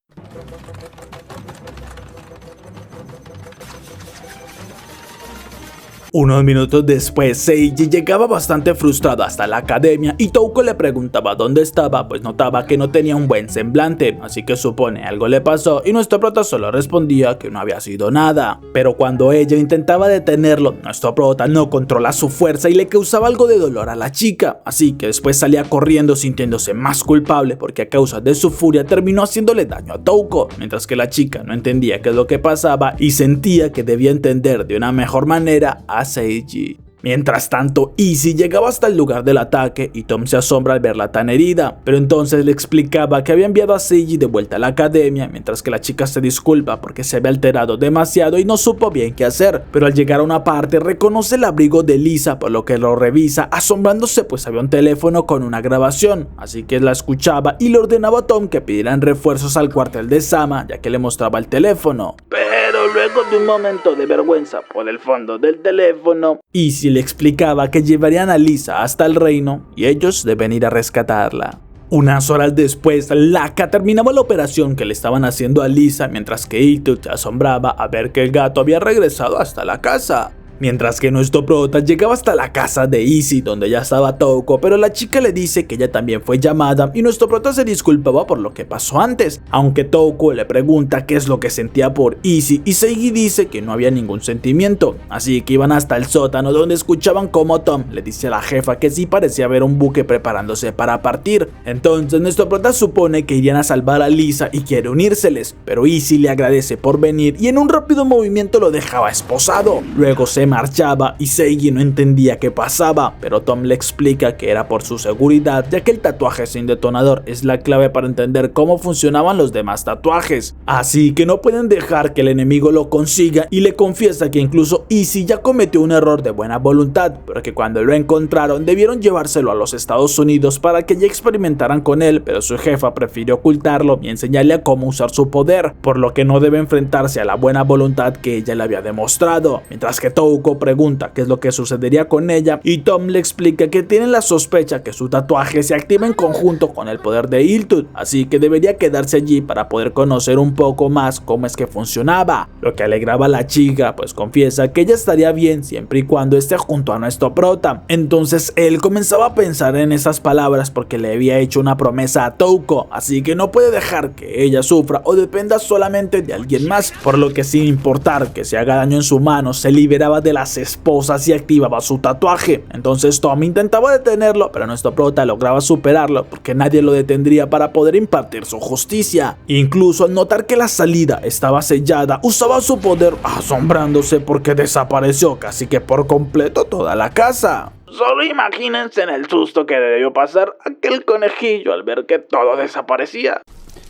Unos minutos después, Seiji llegaba bastante frustrado hasta la academia y Touko le preguntaba dónde estaba, pues notaba que no tenía un buen semblante, así que supone algo le pasó y nuestro prota solo respondía que no había sido nada. Pero cuando ella intentaba detenerlo, nuestro prota no controla su fuerza y le causaba algo de dolor a la chica, así que después salía corriendo sintiéndose más culpable porque a causa de su furia terminó haciéndole daño a Touko, mientras que la chica no entendía qué es lo que pasaba y sentía que debía entender de una mejor manera a Seiji. Mientras tanto, Izzy llegaba hasta el lugar del ataque y Tom se asombra al verla tan herida, pero entonces le explicaba que había enviado a Seiji de vuelta a la academia, mientras que la chica se disculpa porque se había alterado demasiado y no supo bien qué hacer, pero al llegar a una parte reconoce el abrigo de Lisa, por lo que lo revisa asombrándose, pues había un teléfono con una grabación, así que la escuchaba y le ordenaba a Tom que pidieran refuerzos al cuartel de Sama, ya que le mostraba el teléfono. Pero luego de un momento de vergüenza por el fondo del teléfono, Izzy le explicaba que llevarían a Lisa hasta el reino y ellos deben ir a rescatarla. Unas horas después, Laka terminaba la operación que le estaban haciendo a Lisa, mientras que Hiltud se asombraba a ver que el gato había regresado hasta la casa. Mientras que nuestro prota llegaba hasta la casa de Izzy, donde ya estaba Touko, pero la chica le dice que ella también fue llamada y nuestro prota se disculpaba por lo que pasó antes, aunque Touko le pregunta qué es lo que sentía por Izzy y Seiji dice que no había ningún sentimiento, así que iban hasta el sótano donde escuchaban como Tom le dice a la jefa que sí parecía ver un buque preparándose para partir. Entonces nuestro prota supone que irían a salvar a Lisa y quiere unírseles, pero Izzy le agradece por venir y en un rápido movimiento lo dejaba esposado. Luego se marchaba y Seiji no entendía qué pasaba, pero Tom le explica que era por su seguridad, ya que el tatuaje sin detonador es la clave para entender cómo funcionaban los demás tatuajes, así que no pueden dejar que el enemigo lo consiga, y le confiesa que incluso Izzy ya cometió un error de buena voluntad, pero que cuando lo encontraron debieron llevárselo a los Estados Unidos para que ya experimentaran con él, pero su jefa prefirió ocultarlo y enseñarle a cómo usar su poder, por lo que no debe enfrentarse a la buena voluntad que ella le había demostrado, mientras que Touko pregunta qué es lo que sucedería con ella y Tom le explica que tiene la sospecha que su tatuaje se activa en conjunto con el poder de Hiltud, así que debería quedarse allí para poder conocer un poco más cómo es que funcionaba, lo que alegraba a la chica, pues confiesa que ella estaría bien siempre y cuando esté junto a nuestro prota. Entonces él comenzaba a pensar en esas palabras porque le había hecho una promesa a Touko, así que no puede dejar que ella sufra o dependa solamente de alguien más, por lo que sin importar que se haga daño en su mano, se liberaba de las esposas y activaba su tatuaje. Entonces Tom intentaba detenerlo, pero nuestro prota lograba superarlo porque nadie lo detendría para poder impartir su justicia. Incluso al notar que la salida estaba sellada, usaba su poder asombrándose porque desapareció casi que por completo toda la casa. Solo imagínense en el susto que debió pasar aquel conejillo al ver que todo desaparecía.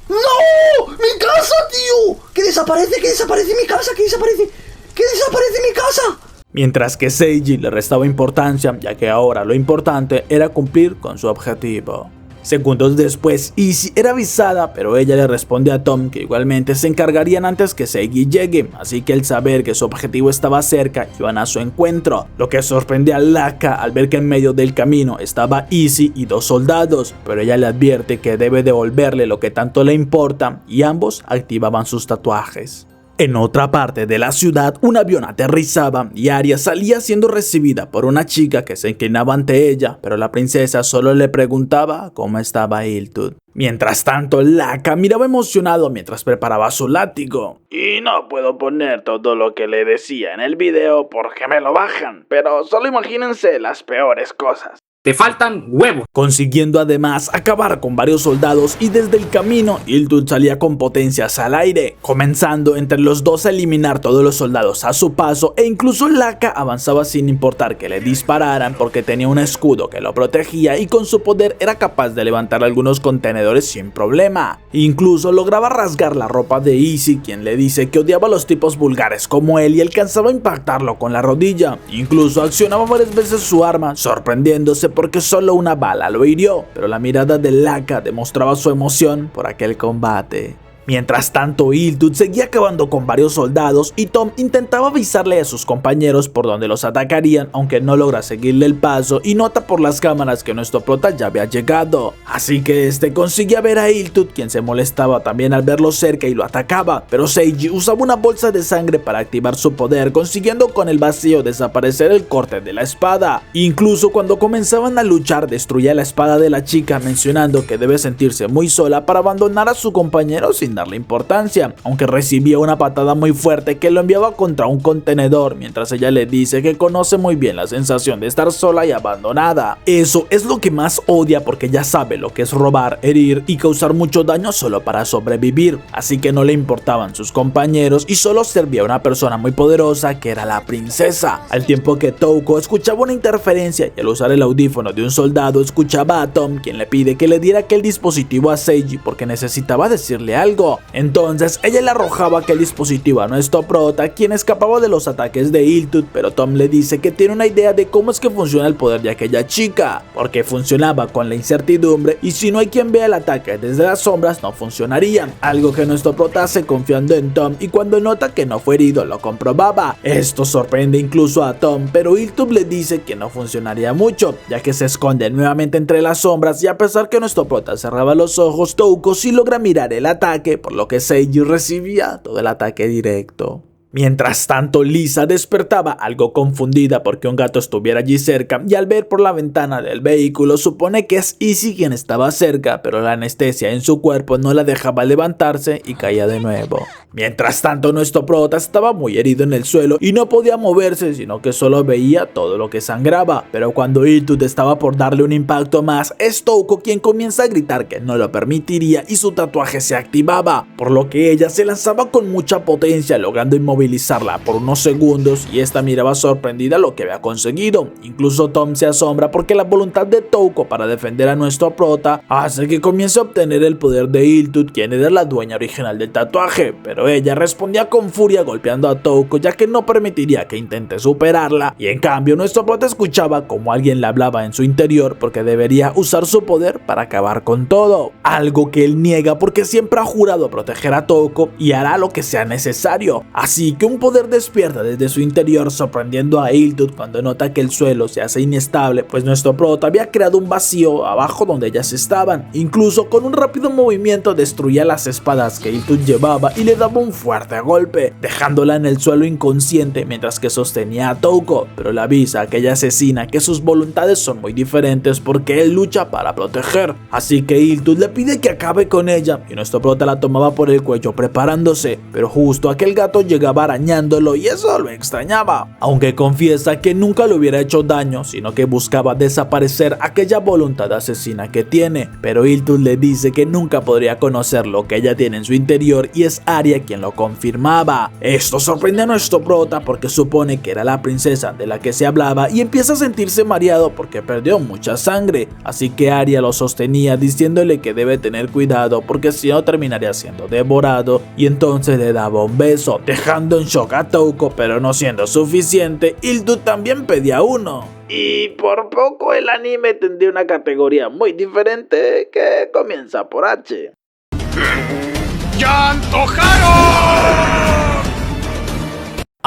¡No! ¡Mi casa, tío! ¿Qué desaparece? ¿Qué desaparece mi casa? ¿Qué desaparece? ¿Qué desaparece mi casa? Mientras que Seiji le restaba importancia, ya que ahora lo importante era cumplir con su objetivo. Segundos después, Izzy era avisada, pero ella le responde a Tom que igualmente se encargarían antes que Seiji llegue, así que al saber que su objetivo estaba cerca, iban a su encuentro, lo que sorprende a Laka al ver que en medio del camino estaba Izzy y dos soldados, pero ella le advierte que debe devolverle lo que tanto le importa y ambos activaban sus tatuajes. En otra parte de la ciudad, un avión aterrizaba y Arya salía siendo recibida por una chica que se inclinaba ante ella, pero la princesa solo le preguntaba cómo estaba Hiltud. Mientras tanto, Laka miraba emocionado mientras preparaba su látigo. Y no puedo poner todo lo que le decía en el video porque me lo bajan, pero solo imagínense las peores cosas. Te faltan huevos. Consiguiendo además acabar con varios soldados, y desde el camino Hiltud salía con potencias al aire, comenzando entre los dos a eliminar todos los soldados a su paso, e incluso Laka avanzaba sin importar que le dispararan porque tenía un escudo que lo protegía y con su poder era capaz de levantar algunos contenedores sin problema. Incluso lograba rasgar la ropa de Izzy, quien le dice que odiaba a los tipos vulgares como él y alcanzaba a impactarlo con la rodilla. Incluso accionaba varias veces su arma, sorprendiéndose porque solo una bala lo hirió, pero la mirada de Laka demostraba su emoción por aquel combate. Mientras tanto, Hiltud seguía acabando con varios soldados y Tom intentaba avisarle a sus compañeros por donde los atacarían, aunque no logra seguirle el paso y nota por las cámaras que nuestro prota ya había llegado. Así que este conseguía ver a Hiltud, quien se molestaba también al verlo cerca y lo atacaba, pero Seiji usaba una bolsa de sangre para activar su poder, consiguiendo con el vacío desaparecer el corte de la espada. Incluso cuando comenzaban a luchar, destruía la espada de la chica, mencionando que debe sentirse muy sola para abandonar a su compañero sin darle importancia, aunque recibía una patada muy fuerte que lo enviaba contra un contenedor, mientras ella le dice que conoce muy bien la sensación de estar sola y abandonada. Eso es lo que más odia porque ya sabe lo que es robar, herir y causar mucho daño solo para sobrevivir, así que no le importaban sus compañeros y solo servía a una persona muy poderosa que era la princesa. Al tiempo que Touko escuchaba una interferencia y al usar el audífono de un soldado escuchaba a Tom, quien le pide que le diera aquel dispositivo a Seiji porque necesitaba decirle algo. Entonces ella le arrojaba aquel dispositivo a nuestro prota, quien escapaba de los ataques de Hiltud, pero Tom le dice que tiene una idea de cómo es que funciona el poder de aquella chica, porque funcionaba con la incertidumbre y si no hay quien vea el ataque desde las sombras no funcionaría, algo que nuestro prota hace confiando en Tom y cuando nota que no fue herido lo comprobaba. Esto sorprende incluso a Tom, pero Hiltud le dice que no funcionaría mucho, ya que se esconde nuevamente entre las sombras y a pesar que nuestro prota cerraba los ojos, Touko sí logra mirar el ataque, por lo que Seiji recibía todo el ataque directo. Mientras tanto, Lisa despertaba algo confundida porque un gato estuviera allí cerca y al ver por la ventana del vehículo supone que es Izzy quien estaba cerca, pero la anestesia en su cuerpo no la dejaba levantarse y caía de nuevo. Mientras tanto, nuestro prota estaba muy herido en el suelo y no podía moverse, sino que solo veía todo lo que sangraba, pero cuando Hiltud estaba por darle un impacto más, es Touko quien comienza a gritar que no lo permitiría y su tatuaje se activaba, por lo que ella se lanzaba con mucha potencia logrando inmovilizarla por unos segundos y esta miraba sorprendida lo que había conseguido. Incluso Tom se asombra porque la voluntad de Touko para defender a nuestro prota hace que comience a obtener el poder de Hiltud, quien era la dueña original del tatuaje, pero ella respondía con furia golpeando a Touko ya que no permitiría que intente superarla y en cambio nuestro prota escuchaba como alguien le hablaba en su interior porque debería usar su poder para acabar con todo, algo que él niega porque siempre ha jurado proteger a Touko y hará lo que sea necesario. Así que un poder despierta desde su interior sorprendiendo a Hiltud cuando nota que el suelo se hace inestable, pues nuestro prota había creado un vacío abajo donde ellas estaban. Incluso con un rápido movimiento destruía las espadas que Hiltud llevaba y le daba un fuerte golpe, dejándola en el suelo inconsciente mientras que sostenía a Touko, pero le avisa a aquella asesina que sus voluntades son muy diferentes porque él lucha para proteger. Así que Hiltud le pide que acabe con ella y nuestro prota la tomaba por el cuello preparándose, pero justo aquel gato llegaba arañándolo y eso lo extrañaba, aunque confiesa que nunca le hubiera hecho daño, sino que buscaba desaparecer aquella voluntad asesina que tiene, pero Hiltud le dice que nunca podría conocer lo que ella tiene en su interior y es Arya quien lo confirmaba. Esto sorprende a nuestro prota porque supone que era la princesa de la que se hablaba y empieza a sentirse mareado porque perdió mucha sangre, así que Arya lo sostenía diciéndole que debe tener cuidado porque si no terminaría siendo devorado y entonces le daba un beso, dejando en shock a Touko, pero no siendo suficiente, Hiltud también pedía uno. Y por poco el anime tendría una categoría muy diferente que comienza por H. ¡Ya antojaron!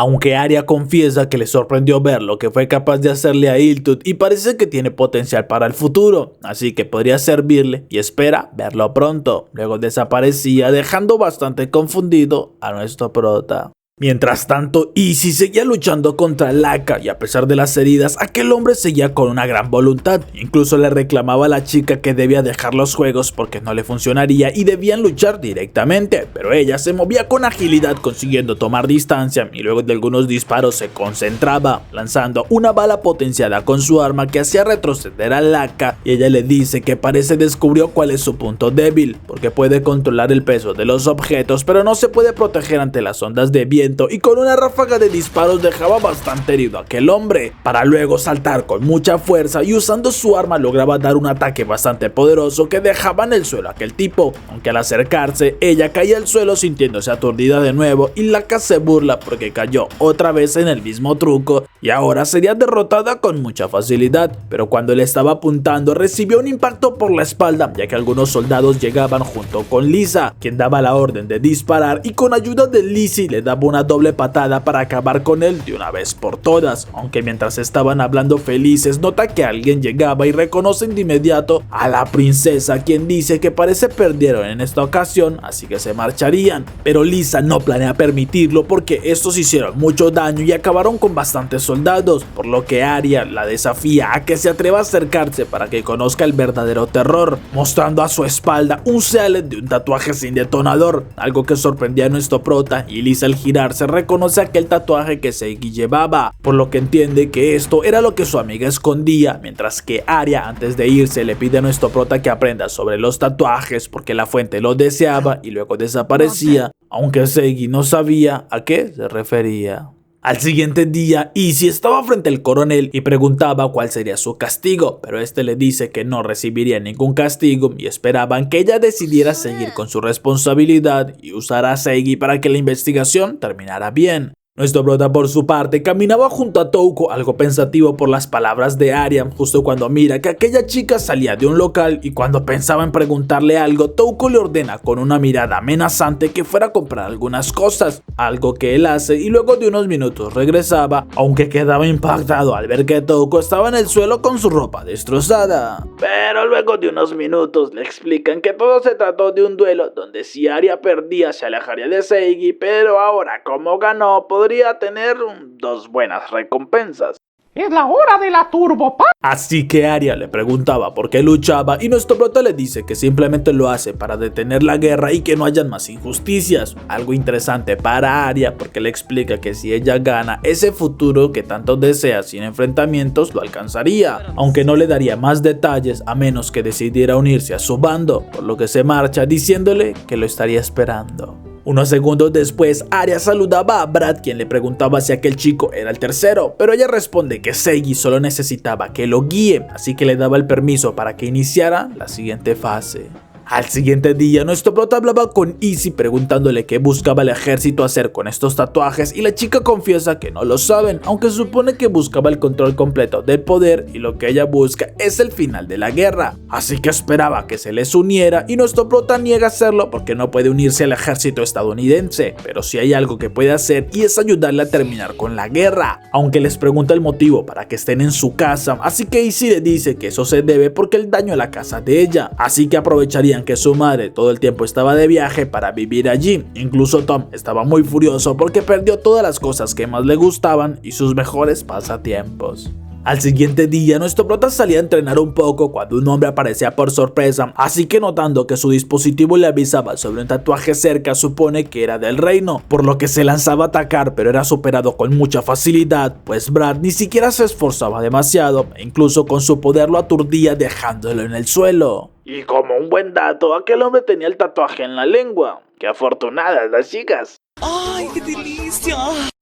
Aunque Arya confiesa que le sorprendió ver lo que fue capaz de hacerle a Hiltut y parece que tiene potencial para el futuro, así que podría servirle y espera verlo pronto. Luego desaparecía dejando bastante confundido a nuestro prota. Mientras tanto, Izzy seguía luchando contra Laka y a pesar de las heridas, aquel hombre seguía con una gran voluntad. Incluso le reclamaba a la chica que debía dejar los juegos porque no le funcionaría y debían luchar directamente, pero ella se movía con agilidad consiguiendo tomar distancia y luego de algunos disparos se concentraba, lanzando una bala potenciada con su arma que hacía retroceder a Laka y ella le dice que parece descubrió cuál es su punto débil, porque puede controlar el peso de los objetos pero no se puede proteger ante las ondas de viento y con una ráfaga de disparos dejaba bastante herido a aquel hombre, para luego saltar con mucha fuerza y usando su arma lograba dar un ataque bastante poderoso que dejaba en el suelo a aquel tipo, aunque al acercarse ella caía al suelo sintiéndose aturdida de nuevo y Laka se burla porque cayó otra vez en el mismo truco y ahora sería derrotada con mucha facilidad, pero cuando le estaba apuntando recibió un impacto por la espalda ya que algunos soldados llegaban junto con Lysa, quien daba la orden de disparar y con ayuda de Lizzie le daba una doble patada para acabar con él de una vez por todas, aunque mientras estaban hablando felices nota que alguien llegaba y reconocen de inmediato a la princesa, quien dice que parece perdieron en esta ocasión así que se marcharían, pero Lysa no planea permitirlo porque estos hicieron mucho daño y acabaron con bastantes soldados, por lo que Arya la desafía a que se atreva a acercarse para que conozca el verdadero terror, mostrando a su espalda un sealet de un tatuaje sin detonador, algo que sorprendía a nuestro prota y Lysa al girar se reconoce aquel tatuaje que Seigi llevaba, por lo que entiende que esto era lo que su amiga escondía, mientras que Arya antes de irse le pide a nuestro prota que aprenda sobre los tatuajes porque la fuente lo deseaba y luego desaparecía, aunque Seigi no sabía a qué se refería. Al siguiente día, Izzy estaba frente al coronel y preguntaba cuál sería su castigo, pero este le dice que no recibiría ningún castigo y esperaban que ella decidiera seguir con su responsabilidad y usar a Seigi para que la investigación terminara bien. Nuestro prota por su parte caminaba junto a Touko algo pensativo por las palabras de Arya justo cuando mira que aquella chica salía de un local y cuando pensaba en preguntarle algo Touko le ordena con una mirada amenazante que fuera a comprar algunas cosas, algo que él hace y luego de unos minutos regresaba, aunque quedaba impactado al ver que Touko estaba en el suelo con su ropa destrozada. Pero luego de unos minutos le explican que todo se trató de un duelo donde si Arya perdía se alejaría de Seigi, pero ahora como ganó podría tener dos buenas recompensas. Es la hora de la turbopa. Así que Arya le preguntaba por qué luchaba y nuestro prota le dice que simplemente lo hace para detener la guerra y que no hayan más injusticias. Algo interesante para Arya porque le explica que si ella gana, ese futuro que tanto desea sin enfrentamientos lo alcanzaría, aunque no le daría más detalles a menos que decidiera unirse a su bando, por lo que se marcha diciéndole que lo estaría esperando. Unos segundos después, Arya saludaba a Brad, quien le preguntaba si aquel chico era el tercero, pero ella responde que Seigi solo necesitaba que lo guíe, así que le daba el permiso para que iniciara la siguiente fase. Al siguiente día, nuestro prota hablaba con Izzy preguntándole qué buscaba el ejército hacer con estos tatuajes y la chica confiesa que no lo saben, aunque supone que buscaba el control completo del poder y lo que ella busca es el final de la guerra, así que esperaba que se les uniera y nuestro prota niega hacerlo porque no puede unirse al ejército estadounidense, pero sí hay algo que puede hacer y es ayudarle a terminar con la guerra, aunque les pregunta el motivo para que estén en su casa, así que Izzy le dice que eso se debe porque el daño a la casa de ella, así que aprovecharían que su madre todo el tiempo estaba de viaje para vivir allí. Incluso Tom estaba muy furioso porque perdió todas las cosas que más le gustaban y sus mejores pasatiempos. Al siguiente día, nuestro prota salía a entrenar un poco cuando un hombre aparecía por sorpresa, así que notando que su dispositivo le avisaba sobre un tatuaje cerca, supone que era del reino, por lo que se lanzaba a atacar, pero era superado con mucha facilidad, pues Brad ni siquiera se esforzaba demasiado, e incluso con su poder lo aturdía dejándolo en el suelo. Y como un buen dato, aquel hombre tenía el tatuaje en la lengua. ¡Qué afortunadas las chicas! ¡Ay, qué delicia!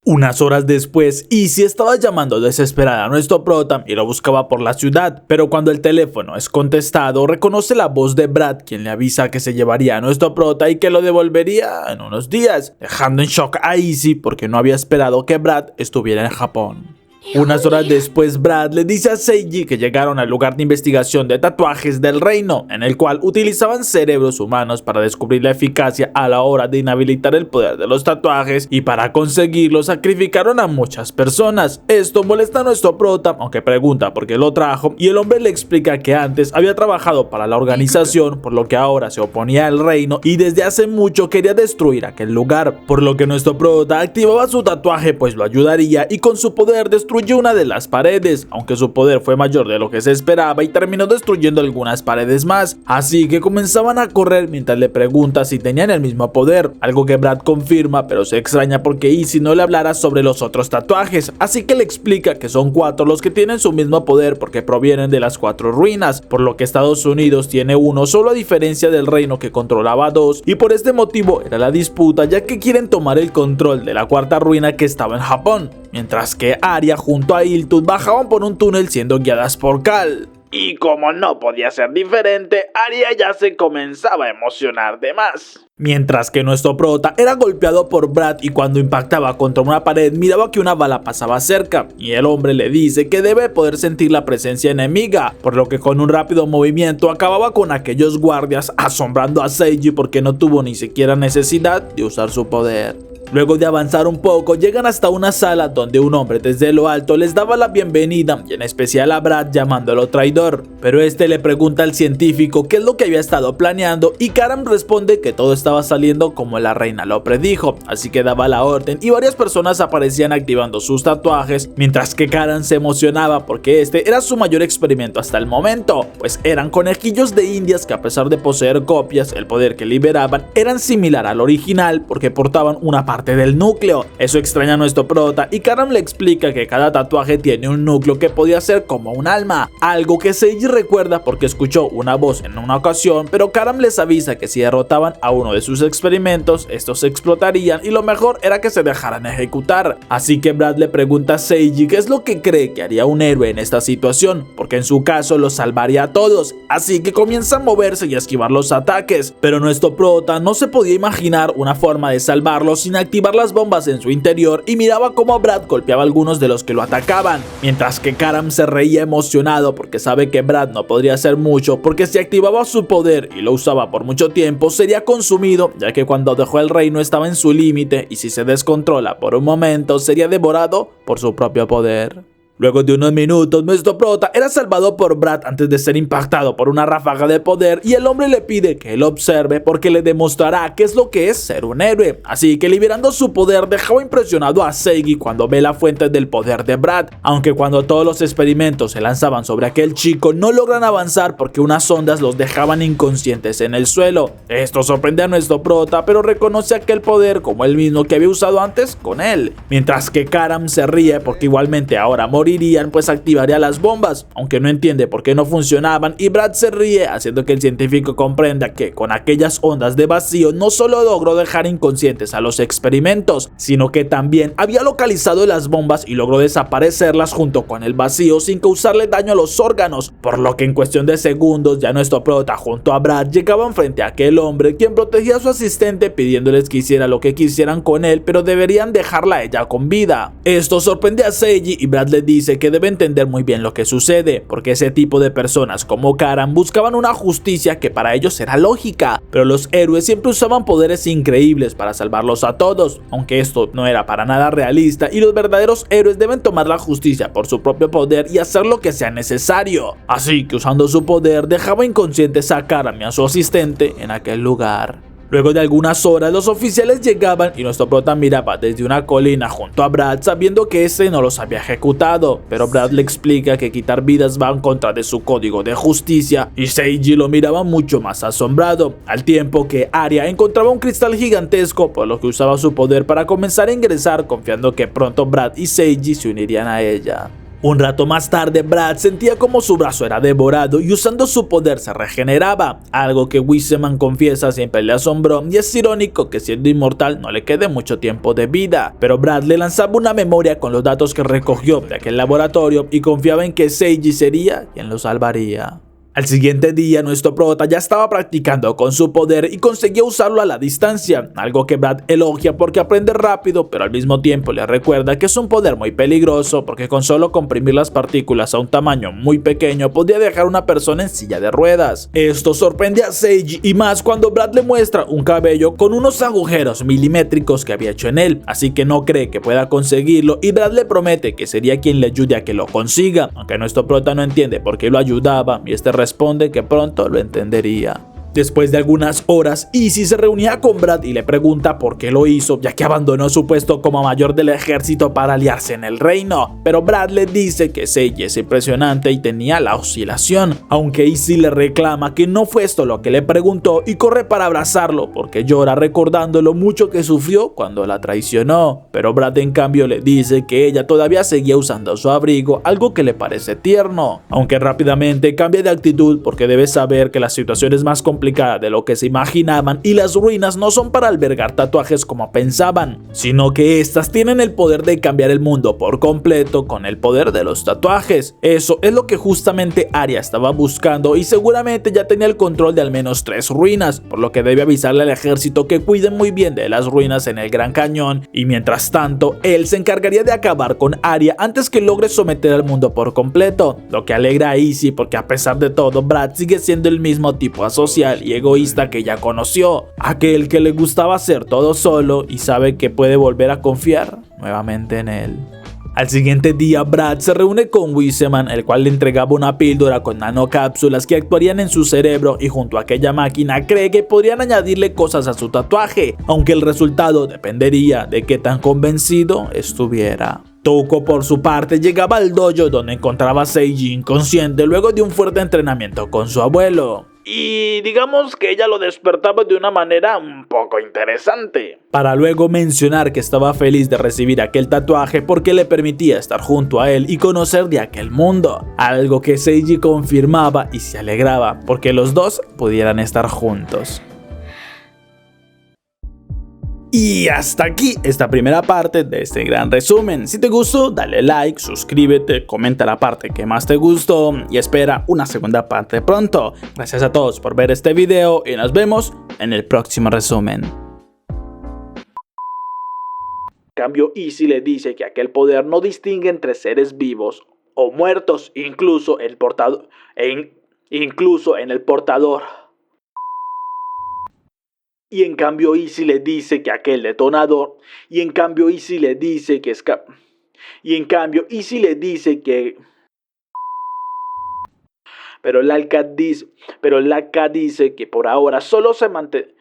Unas horas después, Izzy estaba llamando desesperada a nuestro prota y lo buscaba por la ciudad, pero cuando el teléfono es contestado, reconoce la voz de Brad, quien le avisa que se llevaría a nuestro prota y que lo devolvería en unos días, dejando en shock a Izzy porque no había esperado que Brad estuviera en Japón. Unas horas después, Brad le dice a Seiji que llegaron al lugar de investigación de tatuajes del reino, en el cual utilizaban cerebros humanos para descubrir la eficacia a la hora de inhabilitar el poder de los tatuajes, y para conseguirlo sacrificaron a muchas personas. Esto molesta a nuestro prota, aunque pregunta por qué lo trajo, y el hombre le explica que antes había trabajado para la organización, por lo que ahora se oponía al reino y desde hace mucho quería destruir aquel lugar, por lo que nuestro prota activaba su tatuaje pues lo ayudaría, y con su poder destruyó una de las paredes, aunque su poder fue mayor de lo que se esperaba y terminó destruyendo algunas paredes más, así que comenzaban a correr mientras le pregunta si tenían el mismo poder, algo que Brad confirma, pero se extraña porque Izzy no le hablara sobre los otros tatuajes, así que le explica que son 4 los que tienen su mismo poder porque provienen de las 4 ruinas, por lo que Estados Unidos tiene uno solo a diferencia del reino que controlaba 2, y por este motivo era la disputa, ya que quieren tomar el control de la 4ª ruina que estaba en Japón, mientras que Arya junto a Iltut bajaban por un túnel siendo guiadas por Cal. Y como no podía ser diferente, Arya ya se comenzaba a emocionar de más. Mientras que nuestro prota era golpeado por Brad y cuando impactaba contra una pared miraba que una bala pasaba cerca, y el hombre le dice que debe poder sentir la presencia enemiga, por lo que con un rápido movimiento acababa con aquellos guardias, asombrando a Seiji porque no tuvo ni siquiera necesidad de usar su poder. Luego de avanzar un poco, llegan hasta una sala donde un hombre desde lo alto les daba la bienvenida, y en especial a Brad llamándolo traidor, pero este le pregunta al científico qué es lo que había estado planeando, y Karam responde que todo estaba saliendo como la reina lo predijo, así que daba la orden y varias personas aparecían activando sus tatuajes, mientras que Karam se emocionaba porque este era su mayor experimento hasta el momento, pues eran conejillos de indias que a pesar de poseer copias, el poder que liberaban eran similar al original porque portaban una parte del núcleo. Eso extraña a nuestro prota y Karam le explica que cada tatuaje tiene un núcleo que podía ser como un alma, algo que Seiji recuerda porque escuchó una voz en una ocasión, pero Karam les avisa que si derrotaban a uno de sus experimentos, estos explotarían y lo mejor era que se dejaran ejecutar. Así que Brad le pregunta a Seiji qué es lo que cree que haría un héroe en esta situación, porque en su caso los salvaría a todos, así que comienza a moverse y a esquivar los ataques, pero nuestro prota no se podía imaginar una forma de salvarlo sin activar las bombas en su interior y miraba cómo Brad golpeaba a algunos de los que lo atacaban, mientras que Karam se reía emocionado porque sabe que Brad no podría hacer mucho porque si activaba su poder y lo usaba por mucho tiempo sería consumido, ya que cuando dejó el reino estaba en su límite y si se descontrola por un momento sería devorado por su propio poder. Luego de unos minutos, nuestro prota era salvado por Brad antes de ser impactado por una ráfaga de poder y el hombre le pide que él observe porque le demostrará qué es lo que es ser un héroe. Así que liberando su poder dejaba impresionado a Seiji cuando ve la fuente del poder de Brad, aunque cuando todos los experimentos se lanzaban sobre aquel chico no logran avanzar porque unas ondas los dejaban inconscientes en el suelo. Esto sorprende a nuestro prota, pero reconoce aquel poder como el mismo que había usado antes con él, mientras que Karam se ríe porque igualmente ahora morirían pues activaría las bombas, aunque no entiende por qué no funcionaban, y Brad se ríe haciendo que el científico comprenda que con aquellas ondas de vacío no solo logró dejar inconscientes a los experimentos, sino que también había localizado las bombas y logró desaparecerlas junto con el vacío sin causarle daño a los órganos, por lo que en cuestión de segundos ya nuestro prota junto a Brad llegaban frente a aquel hombre quien protegía a su asistente pidiéndoles que hiciera lo que quisieran con él, pero deberían dejarla a ella con vida. Esto sorprende a Seiji y Brad le dice que debe entender muy bien lo que sucede, porque ese tipo de personas como Karam buscaban una justicia que para ellos era lógica, pero los héroes siempre usaban poderes increíbles para salvarlos a todos, aunque esto no era para nada realista y los verdaderos héroes deben tomar la justicia por su propio poder y hacer lo que sea necesario. Así que usando su poder dejaba inconscientes a Karam y a su asistente en aquel lugar. Luego de algunas horas los oficiales llegaban y nuestro prota miraba desde una colina junto a Brad sabiendo que ese no los había ejecutado, pero Brad le explica que quitar vidas va en contra de su código de justicia y Seiji lo miraba mucho más asombrado, al tiempo que Arya encontraba un cristal gigantesco por lo que usaba su poder para comenzar a ingresar confiando que pronto Brad y Seiji se unirían a ella. Un rato más tarde, Brad sentía como su brazo era devorado y usando su poder se regeneraba, algo que Wiseman confiesa siempre le asombró y es irónico que siendo inmortal no le quede mucho tiempo de vida, pero Brad le lanzaba una memoria con los datos que recogió de aquel laboratorio y confiaba en que Seiji sería quien lo salvaría. Al siguiente día, nuestro prota ya estaba practicando con su poder y conseguía usarlo a la distancia, algo que Brad elogia porque aprende rápido, pero al mismo tiempo le recuerda que es un poder muy peligroso porque con solo comprimir las partículas a un tamaño muy pequeño podría dejar a una persona en silla de ruedas. Esto sorprende a Seiji y más cuando Brad le muestra un cabello con unos agujeros milimétricos que había hecho en él, así que no cree que pueda conseguirlo y Brad le promete que sería quien le ayude a que lo consiga, aunque nuestro prota no entiende por qué lo ayudaba y este responde que pronto lo entendería. Después de algunas horas, Izzy se reunía con Brad y le pregunta por qué lo hizo, ya que abandonó su puesto como mayor del ejército para aliarse en el reino. Pero Brad le dice que Seiji es impresionante y tenía la oscilación, aunque Izzy le reclama que no fue esto lo que le preguntó y corre para abrazarlo porque llora recordando lo mucho que sufrió cuando la traicionó. Pero Brad en cambio le dice que ella todavía seguía usando su abrigo, algo que le parece tierno, aunque rápidamente cambia de actitud porque debe saber que la situación es más complicada de lo que se imaginaban y las ruinas no son para albergar tatuajes como pensaban, sino que estas tienen el poder de cambiar el mundo por completo con el poder de los tatuajes. Eso es lo que justamente Arya estaba buscando y seguramente ya tenía el control de al menos 3 ruinas, por lo que debe avisarle al ejército que cuiden muy bien de las ruinas en el Gran Cañón y mientras tanto él se encargaría de acabar con Arya antes que logre someter al mundo por completo, lo que alegra a Izzy porque a pesar de todo Brad sigue siendo el mismo tipo asocial y egoísta que ya conoció, aquel que le gustaba hacer todo solo y sabe que puede volver a confiar nuevamente en él. Al siguiente día, Brad se reúne con Wiseman, el cual le entregaba una píldora con nanocápsulas que actuarían en su cerebro y junto a aquella máquina cree que podrían añadirle cosas a su tatuaje, aunque el resultado dependería de qué tan convencido estuviera. Touko por su parte llegaba al dojo donde encontraba a Seiji inconsciente luego de un fuerte entrenamiento con su abuelo. Y digamos que ella lo despertaba de una manera un poco interesante. Para luego mencionar que estaba feliz de recibir aquel tatuaje porque le permitía estar junto a él y conocer de aquel mundo. Algo que Seiji confirmaba y se alegraba porque los dos pudieran estar juntos. Y hasta aquí esta primera parte de este gran resumen. Si te gustó, dale like, suscríbete, comenta la parte que más te gustó y espera una segunda parte pronto. Gracias a todos por ver este video y nos vemos en el próximo resumen. Cambio Izzy le dice que aquel poder no distingue entre seres vivos o muertos, incluso en el portador. Y en cambio Izzy le dice que aquel detonador, pero Laika dice que por ahora solo se mantiene.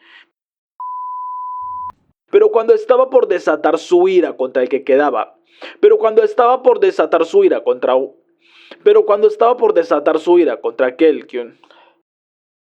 Pero cuando estaba por desatar su ira contra el que quedaba, aquel que